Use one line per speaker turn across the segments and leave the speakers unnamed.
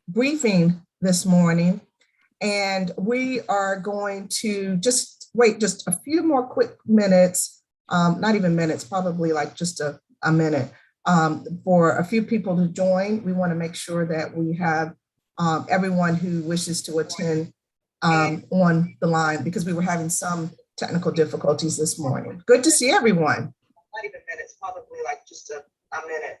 briefing this morning, and we are going to just wait just a few more quick minutes, not even minutes, probably like just a minute, for a few people to join. We want to make sure that we have everyone who wishes to attend on the line, because we were having some technical difficulties this morning. Good to see everyone. Not even minutes, probably like just a minute,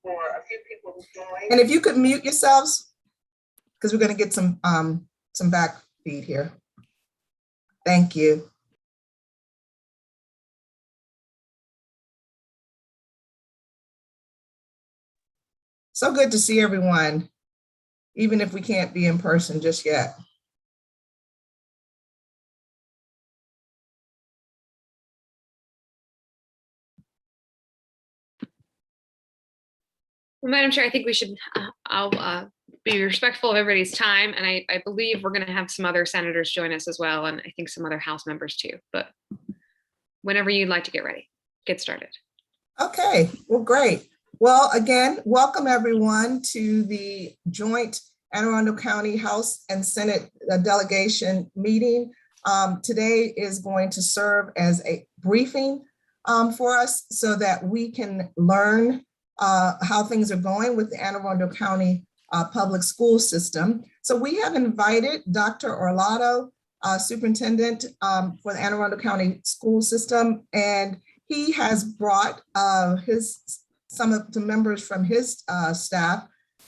for a few people to join. And if you could mute yourselves, because we're going to get some back feed here. Thank you. So good to see everyone, even if we can't be in person just yet.
Well, Madam Chair, I think we should, I'll be respectful of everybody's time. And I believe we're going to have some other senators join us as well. And I think some other House members too, but whenever you'd like to get ready, get started.
Okay, well, great. Well, again, welcome everyone to the joint Anne Arundel County House and Senate delegation meeting. Today is going to serve as a briefing for us so that we can learn how things are going with the Anne Arundel County public school system. So we have invited Dr. Orlando, superintendent for the Anne Arundel County school system, and he has brought some of the members from his staff.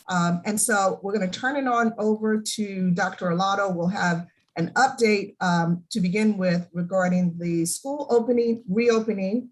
And so we're going to turn it on over to Dr. Orlando. We'll have an update to begin with regarding the school reopening.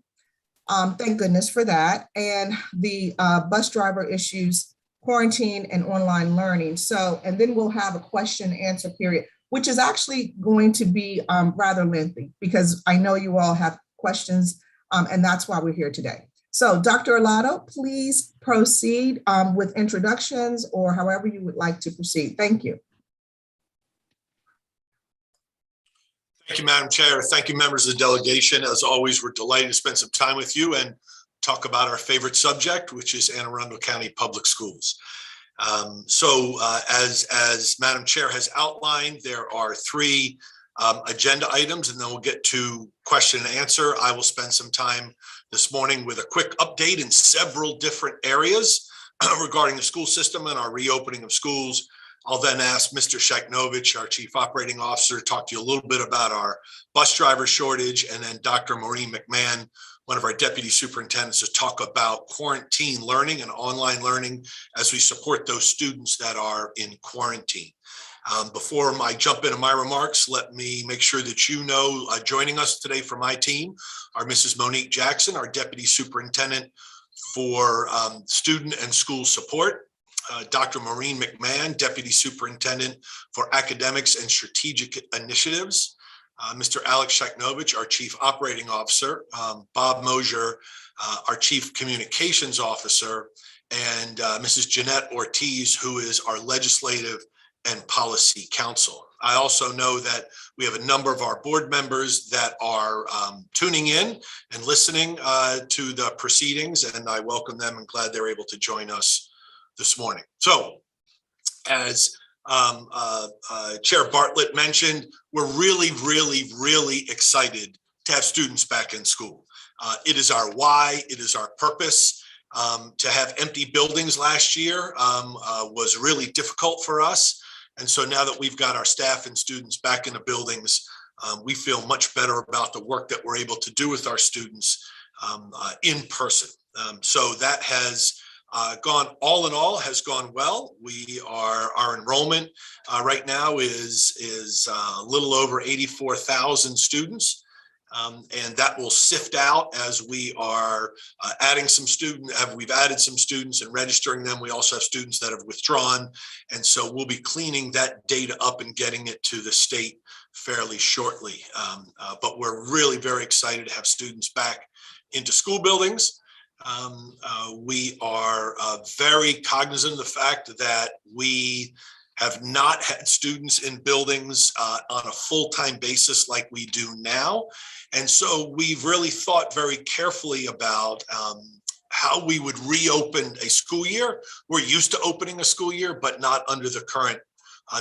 Thank goodness for that. And the bus driver issues, quarantine and online learning. So, and then we'll have a question and answer period, which is actually going to be rather lengthy, because I know you all have questions, and that's why we're here today. So Dr. Orlando, please proceed with introductions or however you would like to proceed. Thank you.
Thank you, Madam Chair. Thank you, members of the delegation. As always, we're delighted to spend some time with you and talk about our favorite subject, which is Anne Arundel County Public Schools. As Madam Chair has outlined, there are three agenda items, and then we'll get to question and answer. I will spend some time this morning with a quick update in several different areas regarding the school system and our reopening of schools. I'll then ask Mr. Shaknovich, our Chief Operating Officer, to talk to you a little bit about our bus driver shortage, and then Dr. Maureen McMahon, one of our deputy superintendents, to talk about quarantine learning and online learning as we support those students that are in quarantine. Before I jump into my remarks, let me make sure that you know, joining us today from my team are Mrs. Monique Jackson, our deputy superintendent for student and school support, Dr. Maureen McMahon, deputy superintendent for academics and strategic initiatives, Mr. Alex Shaknovich, our chief operating officer, Bob Mosier, our chief communications officer, and Mrs. Jeanette Ortiz, who is our legislative and policy counsel. I also know that we have a number of our board members that are tuning in and listening to the proceedings, and I welcome them and glad they're able to join us this morning. So, as Chair Bartlett mentioned, we're really excited to have students back in school. It is our why, it is our purpose. To have empty buildings last year was really difficult for us. And so now that we've got our staff and students back in the buildings, we feel much better about the work that we're able to do with our students in person. So that has gone, all in all, has gone well. Our enrollment right now is a little over 84,000 students. And that will sift out as we are adding some we've added some students and registering them. We also have students that have withdrawn. And so we'll be cleaning that data up and getting it to the state fairly shortly. But we're really very excited to have students back into school buildings. We are very cognizant of the fact that we have not had students in buildings on a full-time basis like we do now. And so we've really thought very carefully about how we would reopen a school year. We're used to opening a school year, but not under the current,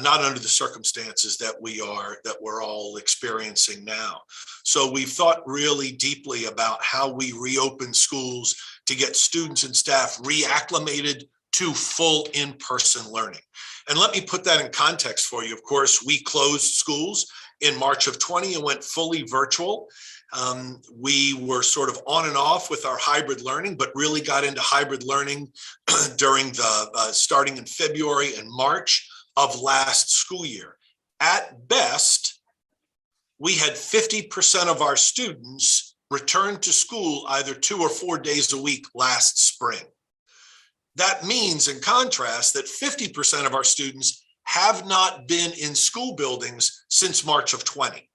not under the circumstances that we're all experiencing now. So we've thought really deeply about how we reopen schools to get students and staff reacclimated to full in-person learning. And let me put that in context for you. Of course, we closed schools in March of 20 and went fully virtual. We were sort of on and off with our hybrid learning, but really got into hybrid learning during the starting in February and March of last school year. At best, we had 50% of our students return to school either 2 or 4 days a week last spring. That means, in contrast, that 50% of our students have not been in school buildings since March of 20.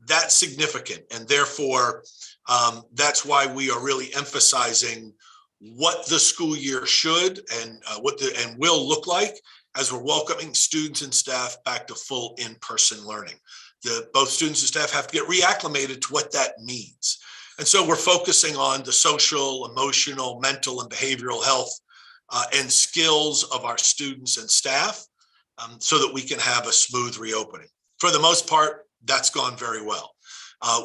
That's significant, and therefore, that's why we are really emphasizing what the school year should and will look like as we're welcoming students and staff back to full in-person learning. Both students and staff have to get reacclimated to what that means. And so we're focusing on the social, emotional, mental, and behavioral health and skills of our students and staff so that we can have a smooth reopening. For the most part, that's gone very well.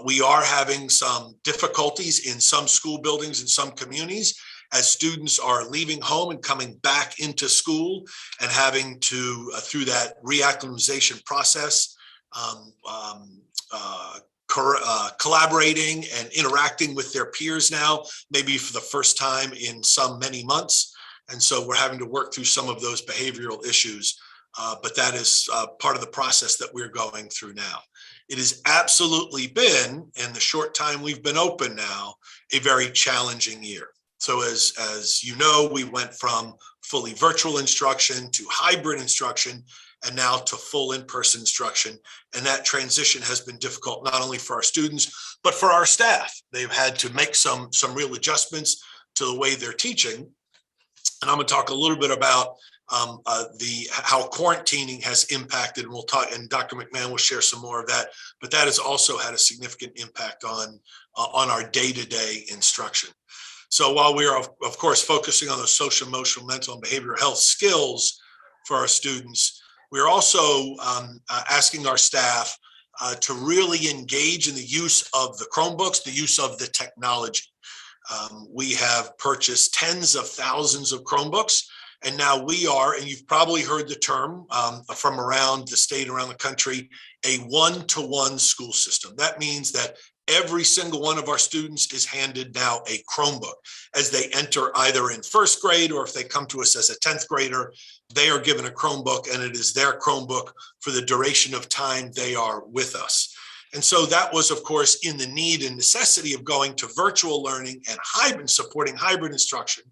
We are having some difficulties in some school buildings in some communities as students are leaving home and coming back into school and having to, through that reacclimatization process, collaborating and interacting with their peers now, maybe for the first time in many months. And so we're having to work through some of those behavioral issues, but that is part of the process that we're going through now. It has absolutely been, in the short time we've been open now, a very challenging year. So as you know, we went from fully virtual instruction to hybrid instruction and now to full in-person instruction. And that transition has been difficult, not only for our students, but for our staff. They've had to make some real adjustments to the way they're teaching. And I'm going to talk a little bit about how quarantining has impacted, and we'll talk, and Dr. McMahon will share some more of that, but that has also had a significant impact on our day-to-day instruction. So while we are, of course, focusing on the social, emotional, mental, and behavioral health skills for our students, we're also asking our staff to really engage in the use of the Chromebooks, the use of the technology. We have purchased tens of thousands of Chromebooks, and now we are, and you've probably heard the term from around the state, around the country, a one-to-one school system. That means that every single one of our students is handed now a Chromebook as they enter either in first grade, or if they come to us as a 10th grader, they are given a Chromebook, and it is their Chromebook for the duration of time they are with us. And so that was, of course, in the need and necessity of going to virtual learning and supporting hybrid instruction.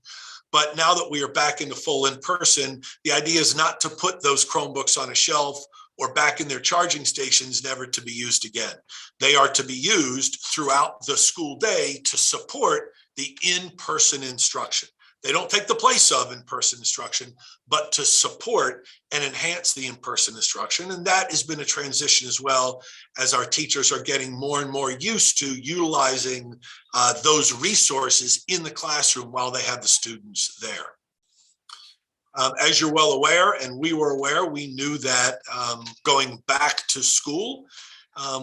But now that we are back into full in-person, the idea is not to put those Chromebooks on a shelf or back in their charging stations, never to be used again. They are to be used throughout the school day to support the in-person instruction. They don't take the place of in-person instruction, but to support and enhance the in-person instruction. And that has been a transition as well, as our teachers are getting more and more used to utilizing those resources in the classroom while they have the students there. As you're well aware, and we were aware, we knew that going back to school,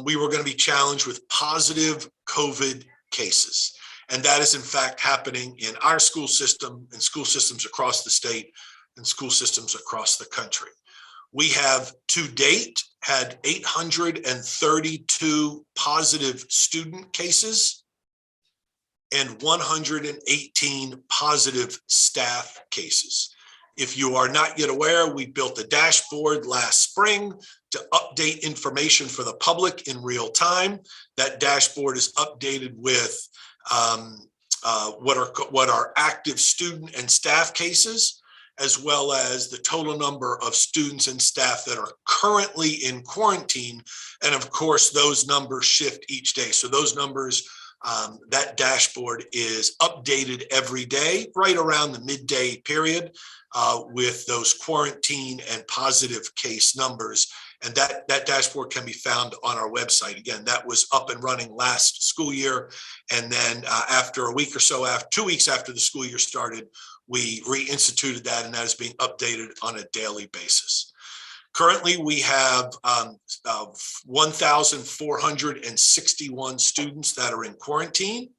we were going to be challenged with positive COVID cases. And that is in fact happening in our school system and school systems across the state and school systems across the country. We have to date had 832 positive student cases and 118 positive staff cases. If you are not yet aware, we built a dashboard last spring to update information for the public in real time. That dashboard is updated with what are active student and staff cases, as well as the total number of students and staff that are currently in quarantine. And of course, those numbers shift each day. So those numbers, that dashboard is updated every day, right around the midday period. with those quarantine and positive case numbers. And that dashboard can be found on our website. Again, that was up and running last school year. And then after a week or so, 2 weeks after the school year started, we reinstituted that, and that is being updated on a daily basis. Currently, we have 1,461 students that are in quarantine,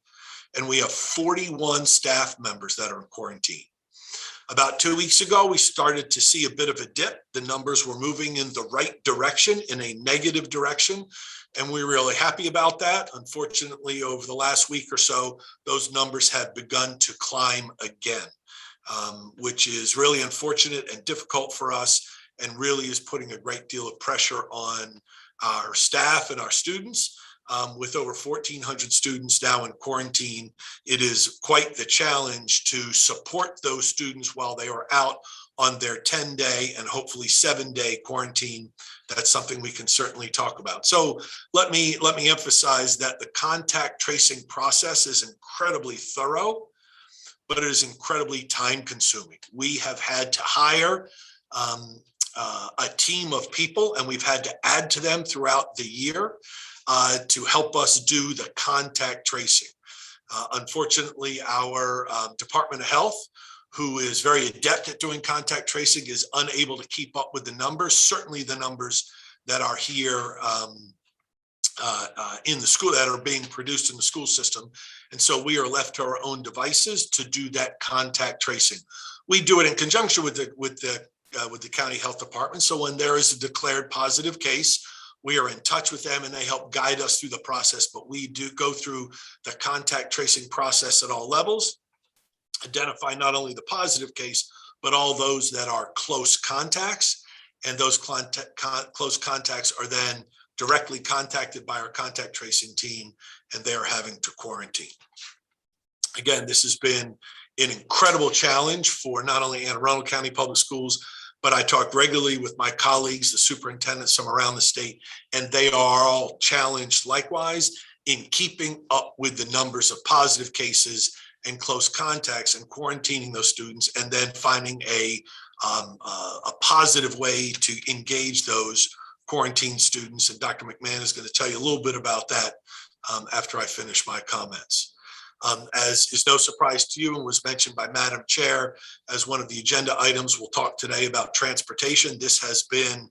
and we have 41 staff members that are in quarantine. About 2 weeks ago, we started to see a bit of a dip. The numbers were moving in the right direction, in a negative direction, and we're really happy about that. Unfortunately, over the last week or so, those numbers have begun to climb again, which is really unfortunate and difficult for us, and really is putting a great deal of pressure on our staff and our students. With over 1,400 students now in quarantine, it is quite the challenge to support those students while they are out on their 10-day and hopefully 7-day quarantine. That's something we can certainly talk about. So let me emphasize that the contact tracing process is incredibly thorough, but it is incredibly time consuming. We have had to hire a team of people, and we've had to add to them throughout the year to help us do the contact tracing. Unfortunately, our Department of Health, who is very adept at doing contact tracing, is unable to keep up with the numbers, certainly the numbers that are here in the school, that are being produced in the school system. And so we are left to our own devices to do that contact tracing. We do it in conjunction with the county health department. So when there is a declared positive case, we are in touch with them and they help guide us through the process. But we do go through the contact tracing process at all levels, identify not only the positive case, but all those that are close contacts. And those close contacts are then directly contacted by our contact tracing team, and they are having to quarantine. Again, this has been an incredible challenge for not only Anne Arundel County Public Schools, but I talk regularly with my colleagues, the superintendents from around the state, and they are all challenged likewise in keeping up with the numbers of positive cases and close contacts and quarantining those students, and then finding a positive way to engage those quarantine students. And Dr. McMahon is going to tell you a little bit about that after I finish my comments. As is no surprise to you and was mentioned by Madam Chair as one of the agenda items, we'll talk today about transportation. This has been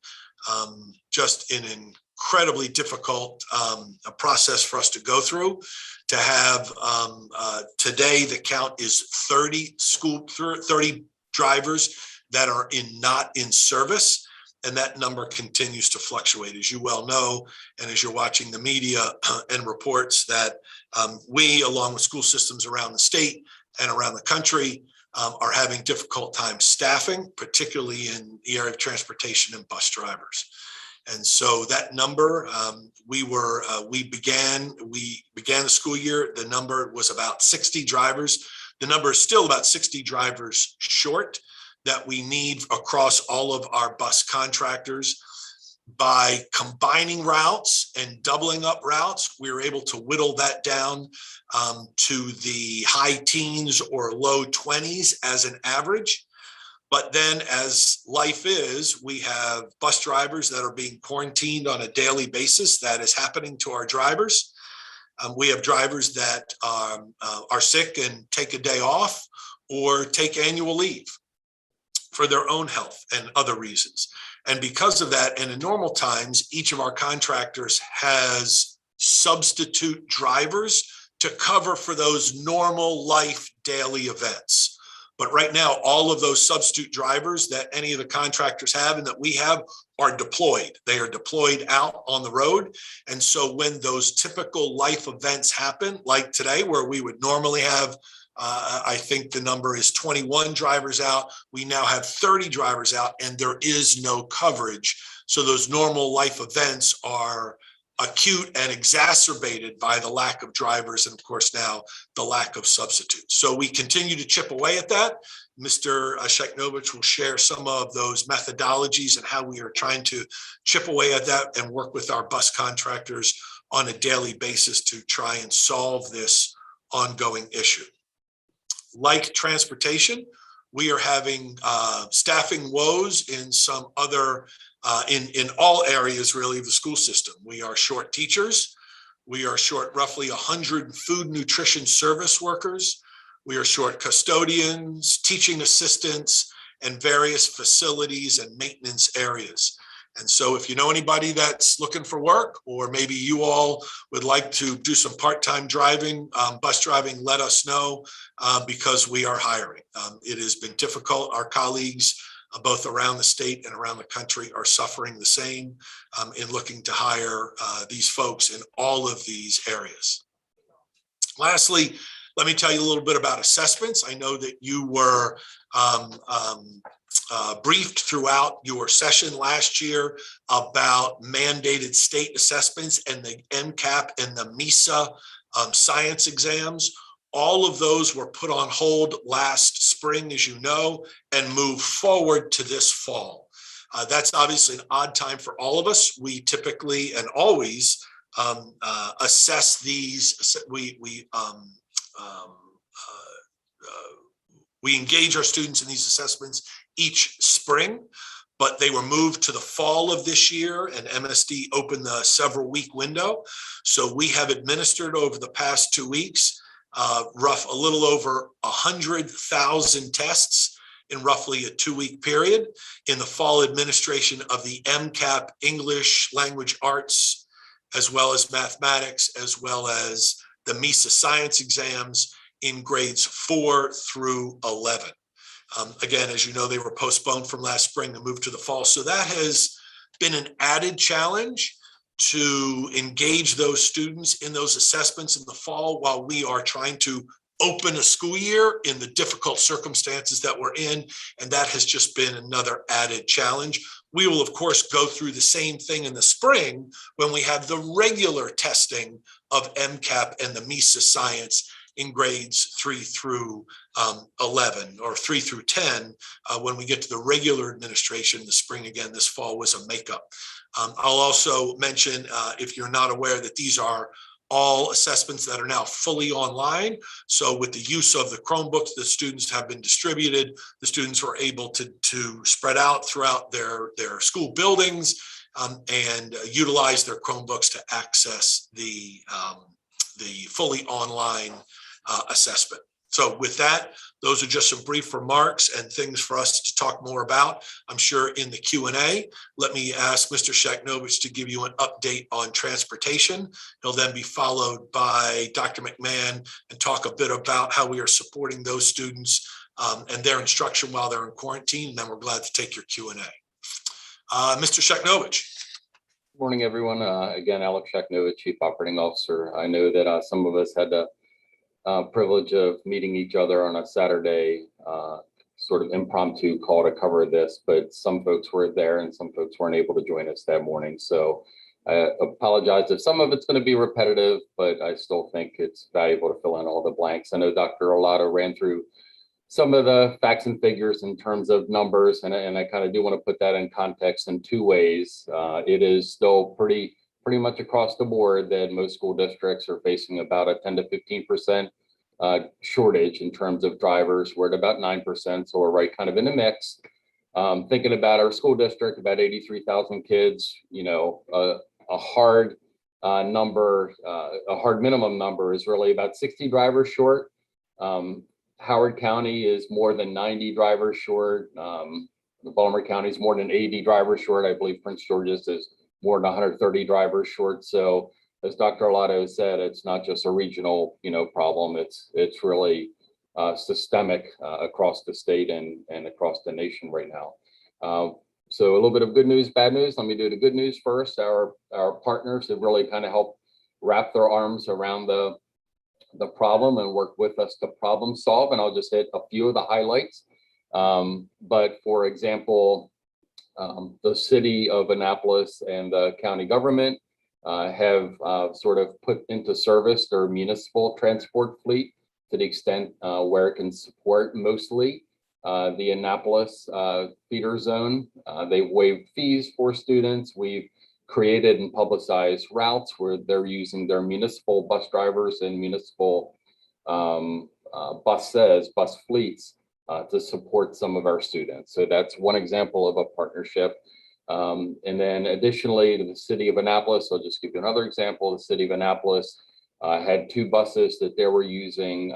just an incredibly difficult process for us to go through. To have today, the count is 30 drivers that are not in service. And that number continues to fluctuate, as you well know, and as you're watching the media and reports that we, along with school systems around the state and around the country, are having difficult time staffing, particularly in the area of transportation and bus drivers. And so that number, we began the school year, the number was about 60 drivers. The number is still about 60 drivers short that we need across all of our bus contractors. By combining routes and doubling up routes, we were able to whittle that down to the high teens or low 20s as an average. But then, as life is, we have bus drivers that are being quarantined on a daily basis. That is happening to our drivers. We have drivers that are sick and take a day off or take annual leave for their own health and other reasons. And because of that, and in normal times, each of our contractors has substitute drivers to cover for those normal life daily events. But right now, all of those substitute drivers that any of the contractors have and that we have are deployed. They are deployed out on the road. And so when those typical life events happen, like today, where we would normally have I think the number is 21 drivers out. We now have 30 drivers out, and there is no coverage. So those normal life events are acute and exacerbated by the lack of drivers, and of course now the lack of substitutes. So we continue to chip away at that. Mr. Sheknovich will share some of those methodologies and how we are trying to chip away at that and work with our bus contractors on a daily basis to try and solve this ongoing issue. Like transportation, we are having staffing woes in some other, in all areas really of the school system. We are short teachers. We are short roughly 100 food nutrition service workers. We are short custodians, teaching assistants, and various facilities and maintenance areas. And so if you know anybody that's looking for work, or maybe you all would like to do some part-time driving, bus driving, let us know, because we are hiring. It has been difficult. Our colleagues, both around the state and around the country, are suffering the same in looking to hire these folks in all of these areas. Lastly, let me tell you a little bit about assessments. I know that you were briefed throughout your session last year about mandated state assessments and the MCAP and the MISA science exams. All of those were put on hold last spring, as you know, and moved forward to this fall. That's obviously an odd time for all of us. We typically and always assess these. We engage our students in these assessments each spring, but they were moved to the fall of this year, and MSD opened the several-week window. So we have administered over the past 2 weeks, a little over 100,000 tests in roughly a 2-week period in the fall administration of the MCAP English Language Arts, as well as mathematics, as well as the MISA science exams in grades 4 through 11. Again, as you know, they were postponed from last spring and moved to the fall. So that has been an added challenge to engage those students in those assessments in the fall while we are trying to open a school year in the difficult circumstances that we're in. And that has just been another added challenge. We will, of course, go through the same thing in the spring when we have the regular testing of MCAP and the MISA science in grades 3 through 11 or 3 through 10. When we get to the regular administration in the spring, again, this fall was a makeup. I'll also mention, if you're not aware, that these are all assessments that are now fully online. So with the use of the Chromebooks, the students have been distributed. The students were able to spread out throughout their school buildings and utilize their Chromebooks to access the fully online assessment. So with that, those are just some brief remarks and things for us to talk more about. I'm sure in the Q&A, let me ask Mr. Shaknovich to give you an update on transportation. He'll then be followed by Dr. McMahon and talk a bit about how we are supporting those students and their instruction while they're in quarantine. And then we're glad to take your Q&A. Mr. Shaknovich.
Morning, everyone. Again, Alex Shaknovich, Chief Operating Officer. I know that some of us had the privilege of meeting each other on a Saturday, sort of impromptu call to cover this, but some folks were there and some folks weren't able to join us that morning. So I apologize if some of it's going to be repetitive, but I still think it's valuable to fill in all the blanks. I know Dr. Olato ran through some of the facts and figures in terms of numbers, and I kind of do want to put that in context in 2 ways. It is still pretty much across the board that most school districts are facing about a 10 to 15% shortage in terms of drivers. We're at about 9%, so we're right kind of in the mix. Thinking about our school district, about 83,000 kids, you know, a hard number, a hard minimum number is really about 60 drivers short. Howard County is more than 90 drivers short. Baltimore County is more than 80 drivers short. I believe Prince George's is more than 130 drivers short. So as Dr. Olato said, it's not just a regional, problem. It's really systemic across the state and across the nation right now. So a little bit of good news, bad news. Let me do the good news first. Our partners have really kind of helped wrap their arms around the problem and work with us to problem solve. And I'll just hit a few of the highlights. But for example, the city of Annapolis and the county government have sort of put into service their municipal transport fleet to the extent where it can support mostly the Annapolis feeder zone. They've waived fees for students. We've created and publicized routes where they're using their municipal bus drivers and municipal bus fleets to support some of our students. So that's one example of a partnership. And then additionally to the city of Annapolis, I'll just give you another example. The city of Annapolis had 2 buses that they were using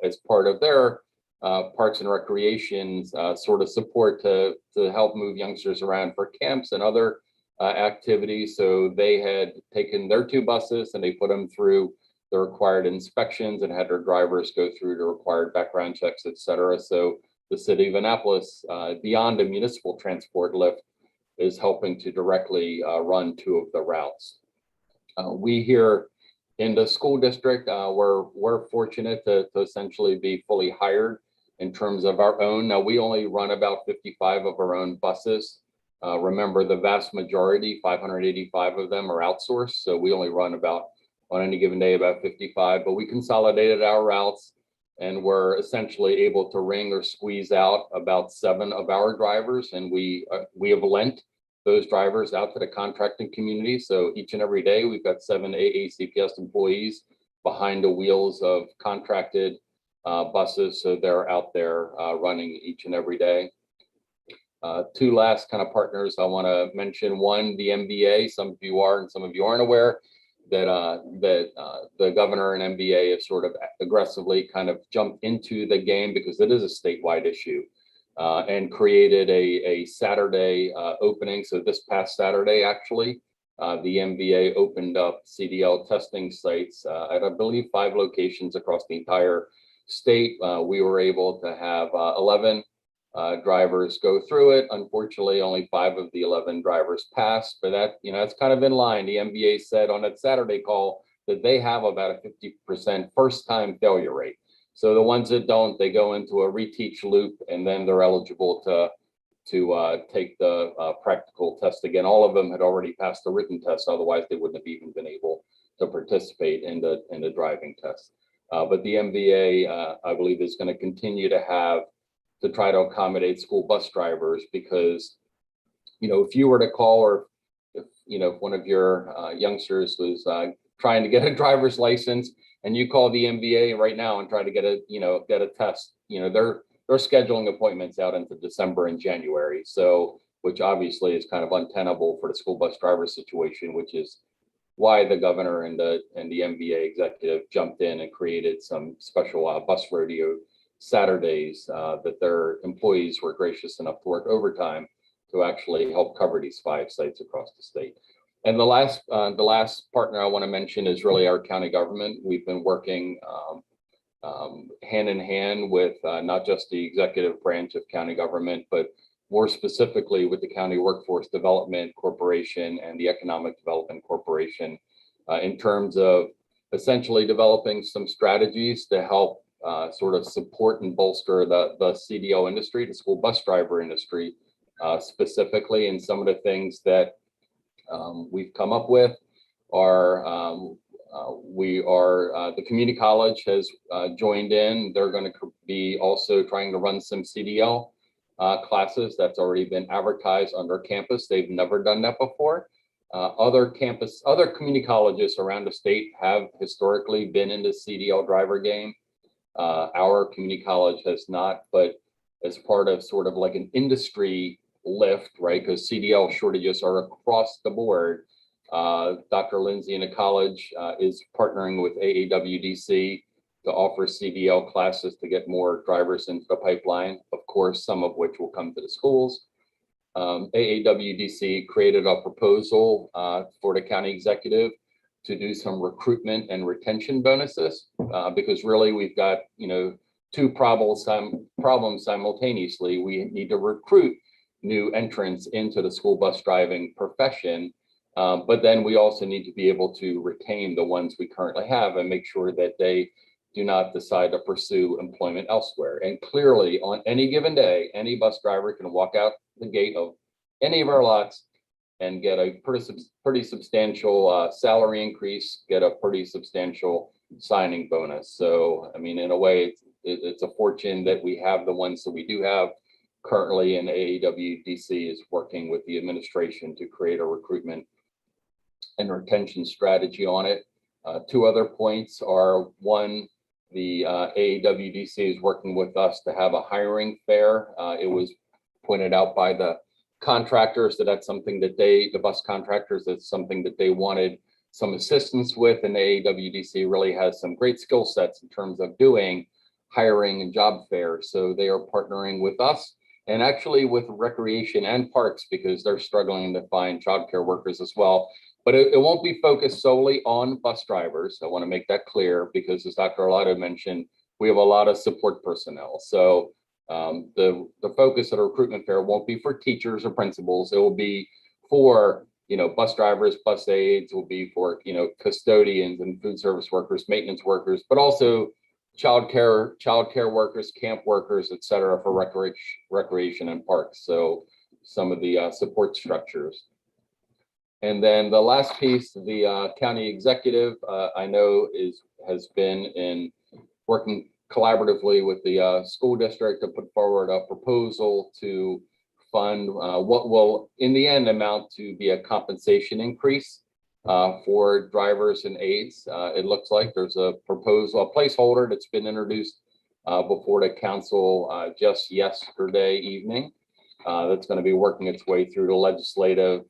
as part of their parks and recreations sort of support to help move youngsters around for camps and other activities. So they had taken their 2 buses and they put them through the required inspections and had their drivers go through the required background checks, et cetera. So the city of Annapolis, beyond a municipal transport lift, is helping to directly run 2 of the routes. We here in the school district, we're fortunate to essentially be fully hired in terms of our own. Now, we only run about 55 of our own buses. Remember, the vast majority, 585 of them, are outsourced. So we only run about, on any given day, about 55, but we consolidated our routes and we're essentially able to wring or squeeze out about 7 of our drivers. And we have lent those drivers out to the contracting community. So each and every day, we've got 7 AACPS employees behind the wheels of contracted buses. So they're out there running each and every day. 2 last kind of partners I want to mention. One, the MBA. Some of you are and some of you aren't aware that the governor and MBA have sort of aggressively kind of jumped into the game because it is a statewide issue. And created a Saturday opening. So this past Saturday, actually, the MBA opened up CDL testing sites at, I believe, 5 locations across the entire state. We were able to have 11 drivers go through it. Unfortunately, only 5 of the 11 drivers passed, but that, that's kind of in line. The MBA said on that Saturday call that they have about a 50% first-time failure rate. So the ones that don't, they go into a reteach loop, and then they're eligible to take the practical test again. All of them had already passed the written test, otherwise they wouldn't have even been able to participate in the driving test. But the MBA, I believe, is going to continue to try to accommodate school bus drivers because, if you were to call, or if one of your youngsters was trying to get a driver's license, and you call the MBA right now and try to get a test, they're scheduling appointments out into December and January. So, which obviously is kind of untenable for the school bus driver situation, which is why the governor and the MBA executive jumped in and created some special bus rodeo Saturdays that their employees were gracious enough to work overtime to actually help cover these 5 sites across the state. And the last partner I want to mention is really our county government. We've been working hand in hand with not just the executive branch of county government, but more specifically with the County Workforce Development Corporation and the Economic Development Corporation in terms of essentially developing some strategies to help sort of support and bolster the CDL industry, the school bus driver industry specifically. And some of the things that we've come up with are the community college has joined in. They're going to be also trying to run some CDL classes. That's already been advertised on their campus. They've never done that before. Other community colleges around the state have historically been in the CDL driver game. Our community college has not, but as part of sort of like an industry lift, right? Because CDL shortages are across the board. Dr. Lindsay and the college is partnering with AAWDC to offer CDL classes to get more drivers into the pipeline, of course, some of which will come to the schools. AAWDC created a proposal for the county executive to do some recruitment and retention bonuses because really we've got 2 problems simultaneously. We need to recruit new entrants into the school bus driving profession, but then we also need to be able to retain the ones we currently have and make sure that they do not decide to pursue employment elsewhere. And clearly, on any given day, any bus driver can walk out the gate of any of our lots and get a pretty substantial salary increase, get a pretty substantial signing bonus. So, I mean, in a way, it's a fortune that we have the ones that we do have currently, and AAWDC is working with the administration to create a recruitment and retention strategy on it. 2 other points are, one, the AAWDC is working with us to have a hiring fair. It was pointed out by the contractors that that's something that the bus contractors, that's something that they wanted some assistance with, and AAWDC really has some great skill sets in terms of doing hiring and job fairs. So they are partnering with us and actually with recreation and parks because they're struggling to find childcare workers as well. But it won't be focused solely on bus drivers. I want to make that clear because, as Dr. Arlotto mentioned, we have a lot of support personnel. So the focus of the recruitment fair won't be for teachers or principals. It will be for bus drivers, bus aides, will be for custodians and food service workers, maintenance workers, but also childcare workers, camp workers, et cetera, for recreation and parks. So some of the support structures. And then the last piece, the county executive, I know has been in working collaboratively with the school district to put forward a proposal to fund what will in the end amount to be a compensation increase for drivers and aides. It looks like there's a proposal, a placeholder that's been introduced before the council just yesterday evening. That's going to be working its way through the legislative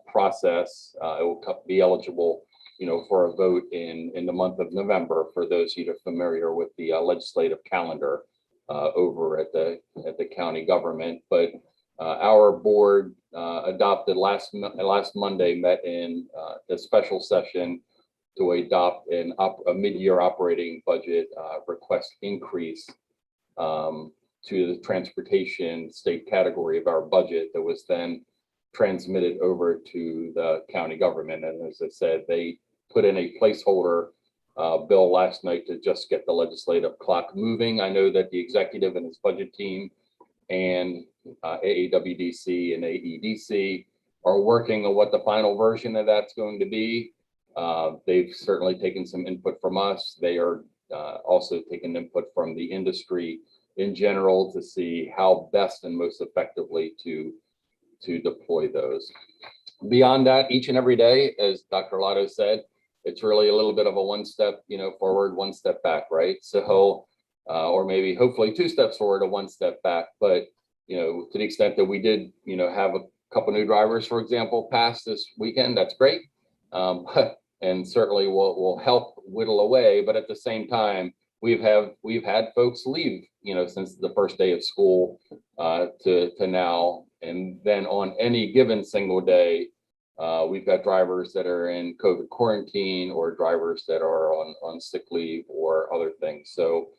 process. It will be eligible, for a vote in the month of November. For those of you that are familiar with the legislative calendar over at the county government, but our board adopted last Monday, met in the special session to adopt a mid-year operating budget request increase to the transportation state category of our budget that was then transmitted over to the county government. And as I said, they put in a placeholder bill last night to just get the legislative clock moving. I know that the executive and his budget team and AAWDC and AEDC are working on what the final version of that's going to be. They've certainly taken some input from us. They are also taking input from the industry in general to see how best and most effectively to deploy those. Beyond that, each and every day, as Dr. Arlotto said, it's really a little bit of a one step, forward, one step back, right? So, or maybe hopefully 2 steps forward, a 1 step back. But, to the extent that we did, have a couple new drivers, for example, pass this weekend, that's great. And certainly will help whittle away. But at the same time, we've had folks leave, since the first day of school to now. And then on any given single day, we've got drivers that are in COVID quarantine or drivers that are on sick leave or other things. So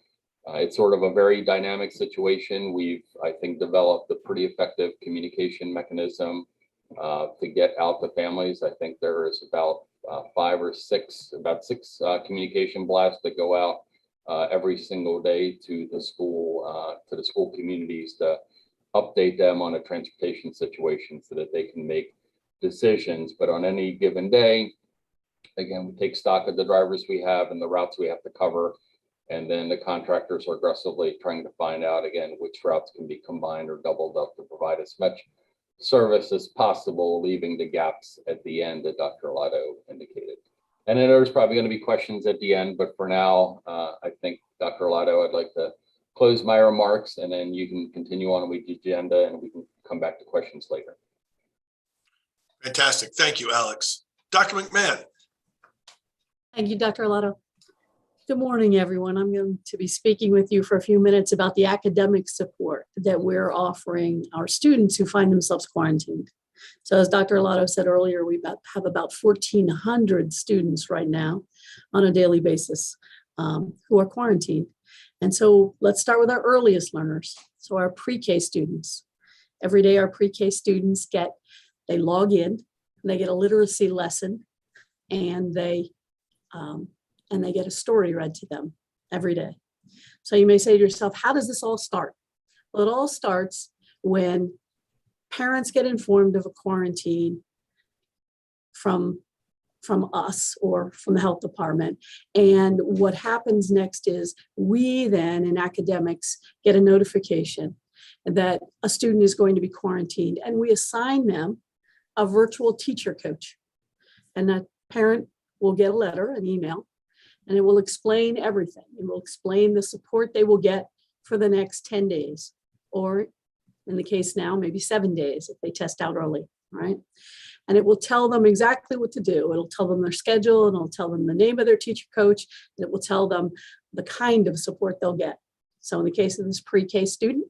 it's sort of a very dynamic situation. We've, I think, developed a pretty effective communication mechanism to get out to families. I think there is about 6 communication blasts that go out every single day to the school communities to update them on a transportation situation so that they can make decisions. But on any given day, again, we take stock of the drivers we have and the routes we have to cover. And then the contractors are aggressively trying to find out, again, which routes can be combined or doubled up to provide as much service as possible, leaving the gaps at the end that Dr. Arlotto indicated. And then there's probably going to be questions at the end, but for now, I think, Dr. Arlotto, I'd like to close my remarks, and then you can continue on with the agenda and we can come back to questions later.
Fantastic. Thank you, Alex. Dr. McMahon.
Thank you, Dr. Arlotto. Good morning, everyone. I'm going to be speaking with you for a few minutes about the academic support that we're offering our students who find themselves quarantined. So as Dr. Arlotto said earlier, we have about 1,400 students right now on a daily basis who are quarantined. And so let's start with our earliest learners. So our pre-K students. Every day our pre-K students they log in, and they get a literacy lesson, and they get a story read to them every day. So you may say to yourself, how does this all start? Well, it all starts when parents get informed of a quarantine from us or from the health department. And what happens next is we then in academics get a notification that a student is going to be quarantined, and we assign them a virtual teacher coach. And that parent will get a letter, an email, And it will explain everything. It will explain the support they will get for the next 10 days, or in the case now, maybe 7 days if they test out early, right? And it will tell them exactly what to do. It'll tell them their schedule, and it'll tell them the name of their teacher coach, and it will tell them the kind of support they'll get. So in the case of this pre-K student,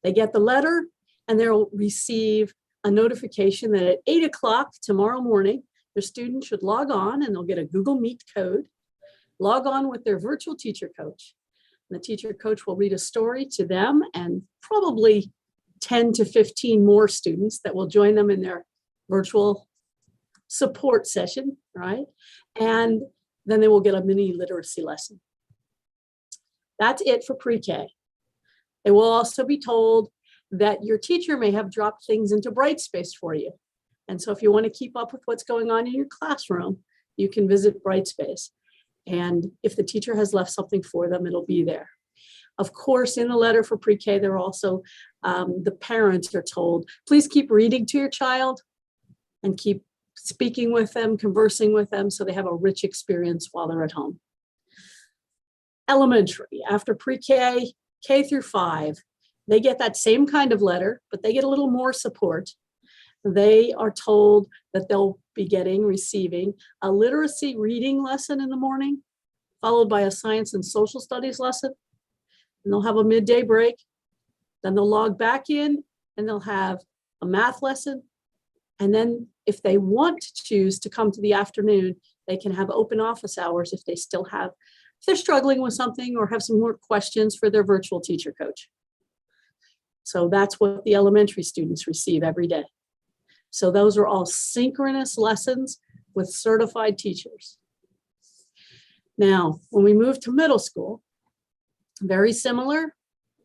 they get the letter and they'll receive a notification that at 8 o'clock tomorrow morning, their student should log on, and they'll get a Google Meet code, log on with their virtual teacher coach. And the teacher coach will read a story to them and probably 10 to 15 more students that will join them in their virtual support session, right? And then they will get a mini literacy lesson. That's it for pre-K. They will also be told that your teacher may have dropped things into Brightspace for you. And so if you want to keep up with what's going on in your classroom, you can visit Brightspace. And if the teacher has left something for them, it'll be there. Of course, in the letter for pre-K, they're also, the parents are told, please keep reading to your child and keep speaking with them, conversing with them, so they have a rich experience while they're at home. Elementary, after pre-K, K through 5, they get that same kind of letter, but they get a little more support. They are told that they'll be receiving a literacy reading lesson in the morning, followed by a science and social studies lesson. And they'll have a midday break. Then they'll log back in and they'll have a math lesson. And then if they want to choose to come to the afternoon, they can have open office hours if they're struggling with something or have some more questions for their virtual teacher coach. So that's what the elementary students receive every day. So those are all synchronous lessons with certified teachers. Now, when we move to middle school, very similar.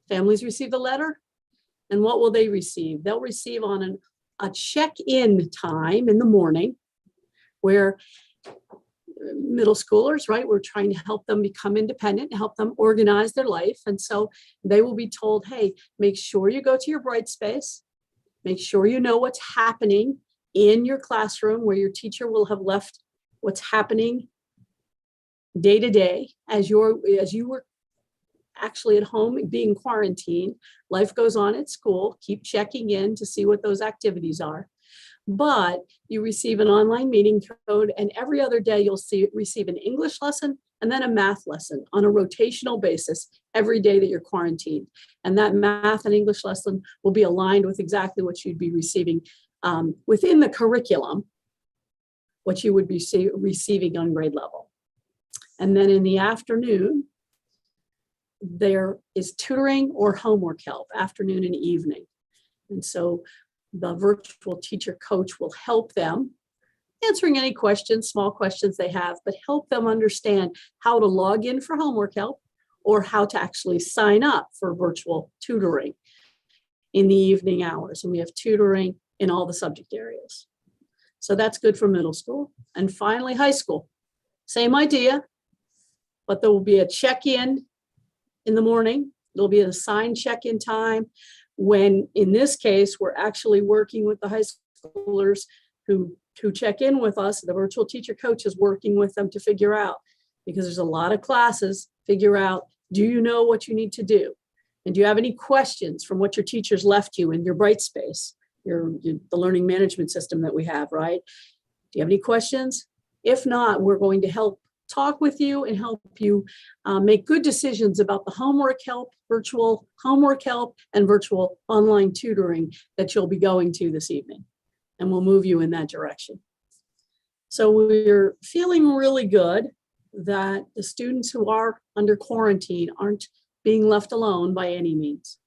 Families receive the letter. And what will they receive? They'll receive on a check-in time in the morning where middle schoolers, right, we're trying to help them become independent, help them organize their life. And so they will be told, hey, make sure you go to your Brightspace. Make sure you know what's happening in your classroom, where your teacher will have left what's happening day to day as you were actually at home being quarantined. Life goes on at school. Keep checking in to see what those activities are. But you receive an online meeting code, and every other day you'll receive an English lesson and then a math lesson on a rotational basis every day that you're quarantined. And that math and English lesson will be aligned with exactly what you'd be receiving within the curriculum, what you would be receiving on grade level. And then in the afternoon, there is tutoring or homework help, afternoon and evening. And so the virtual teacher coach will help them answering any questions, small questions they have, but help them understand how to log in for homework help or how to actually sign up for virtual tutoring in the evening hours. And we have tutoring in all the subject areas. So that's good for middle school. And finally, high school, same idea, but there will be a check-in in the morning. There'll be an assigned check-in time when, in this case, we're actually working with the high schoolers who check in with us. The virtual teacher coach is working with them to figure out, because there's a lot of classes, figure out, do you know what you need to do? And do you have any questions from what your teachers left you in your Brightspace, the learning management system that we have, right? Do you have any questions? If not, we're going to help talk with you and help you make good decisions about the homework help, virtual homework help, and virtual online tutoring that you'll be going to this evening. And we'll move you in that direction. So we're feeling really good that the students who are under quarantine aren't being left alone by any means.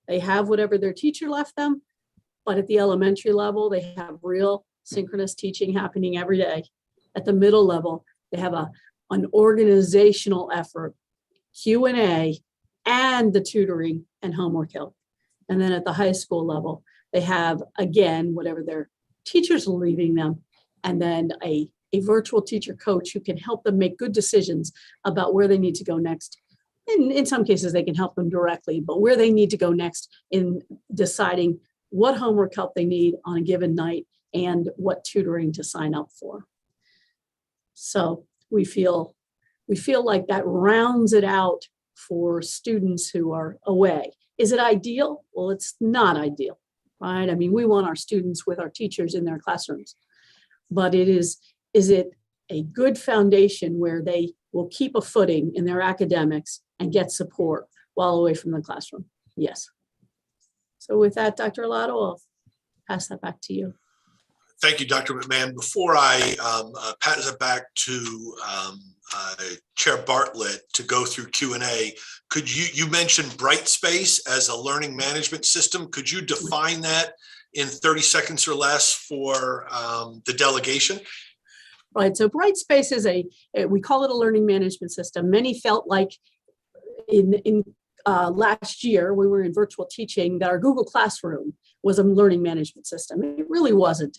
They have whatever their teacher left them, but at the elementary level, they have real synchronous teaching happening every day. At the middle level, they have an organizational effort, Q&A, and the tutoring and homework help. And then at the high school level, they have, again, whatever their teachers are leaving them, and then a virtual teacher coach who can help them make good decisions about where they need to go next. In some cases, they can help them directly, but where they need to go next in deciding what homework help they need on a given night and what tutoring to sign up for. So we feel we feel like that rounds it out for students who are away. Is it ideal? Well, it's not ideal, right? I mean, we want our students with our teachers in their classrooms, but is it a good foundation where they will keep a footing in their academics and get support while away from the classroom? Yes. So with that, Dr. Arlato, I'll pass that back to you.
Thank you, Dr. McMahon. Before I pass it back to Chair Bartlett to go through Q&A, could you mentioned Brightspace as a learning management system. Could you define that in 30 seconds or less for the delegation?
Right, so Brightspace is we call it a learning management system. Many felt like in last year, we were in virtual teaching, that our Google Classroom was a learning management system. It really wasn't.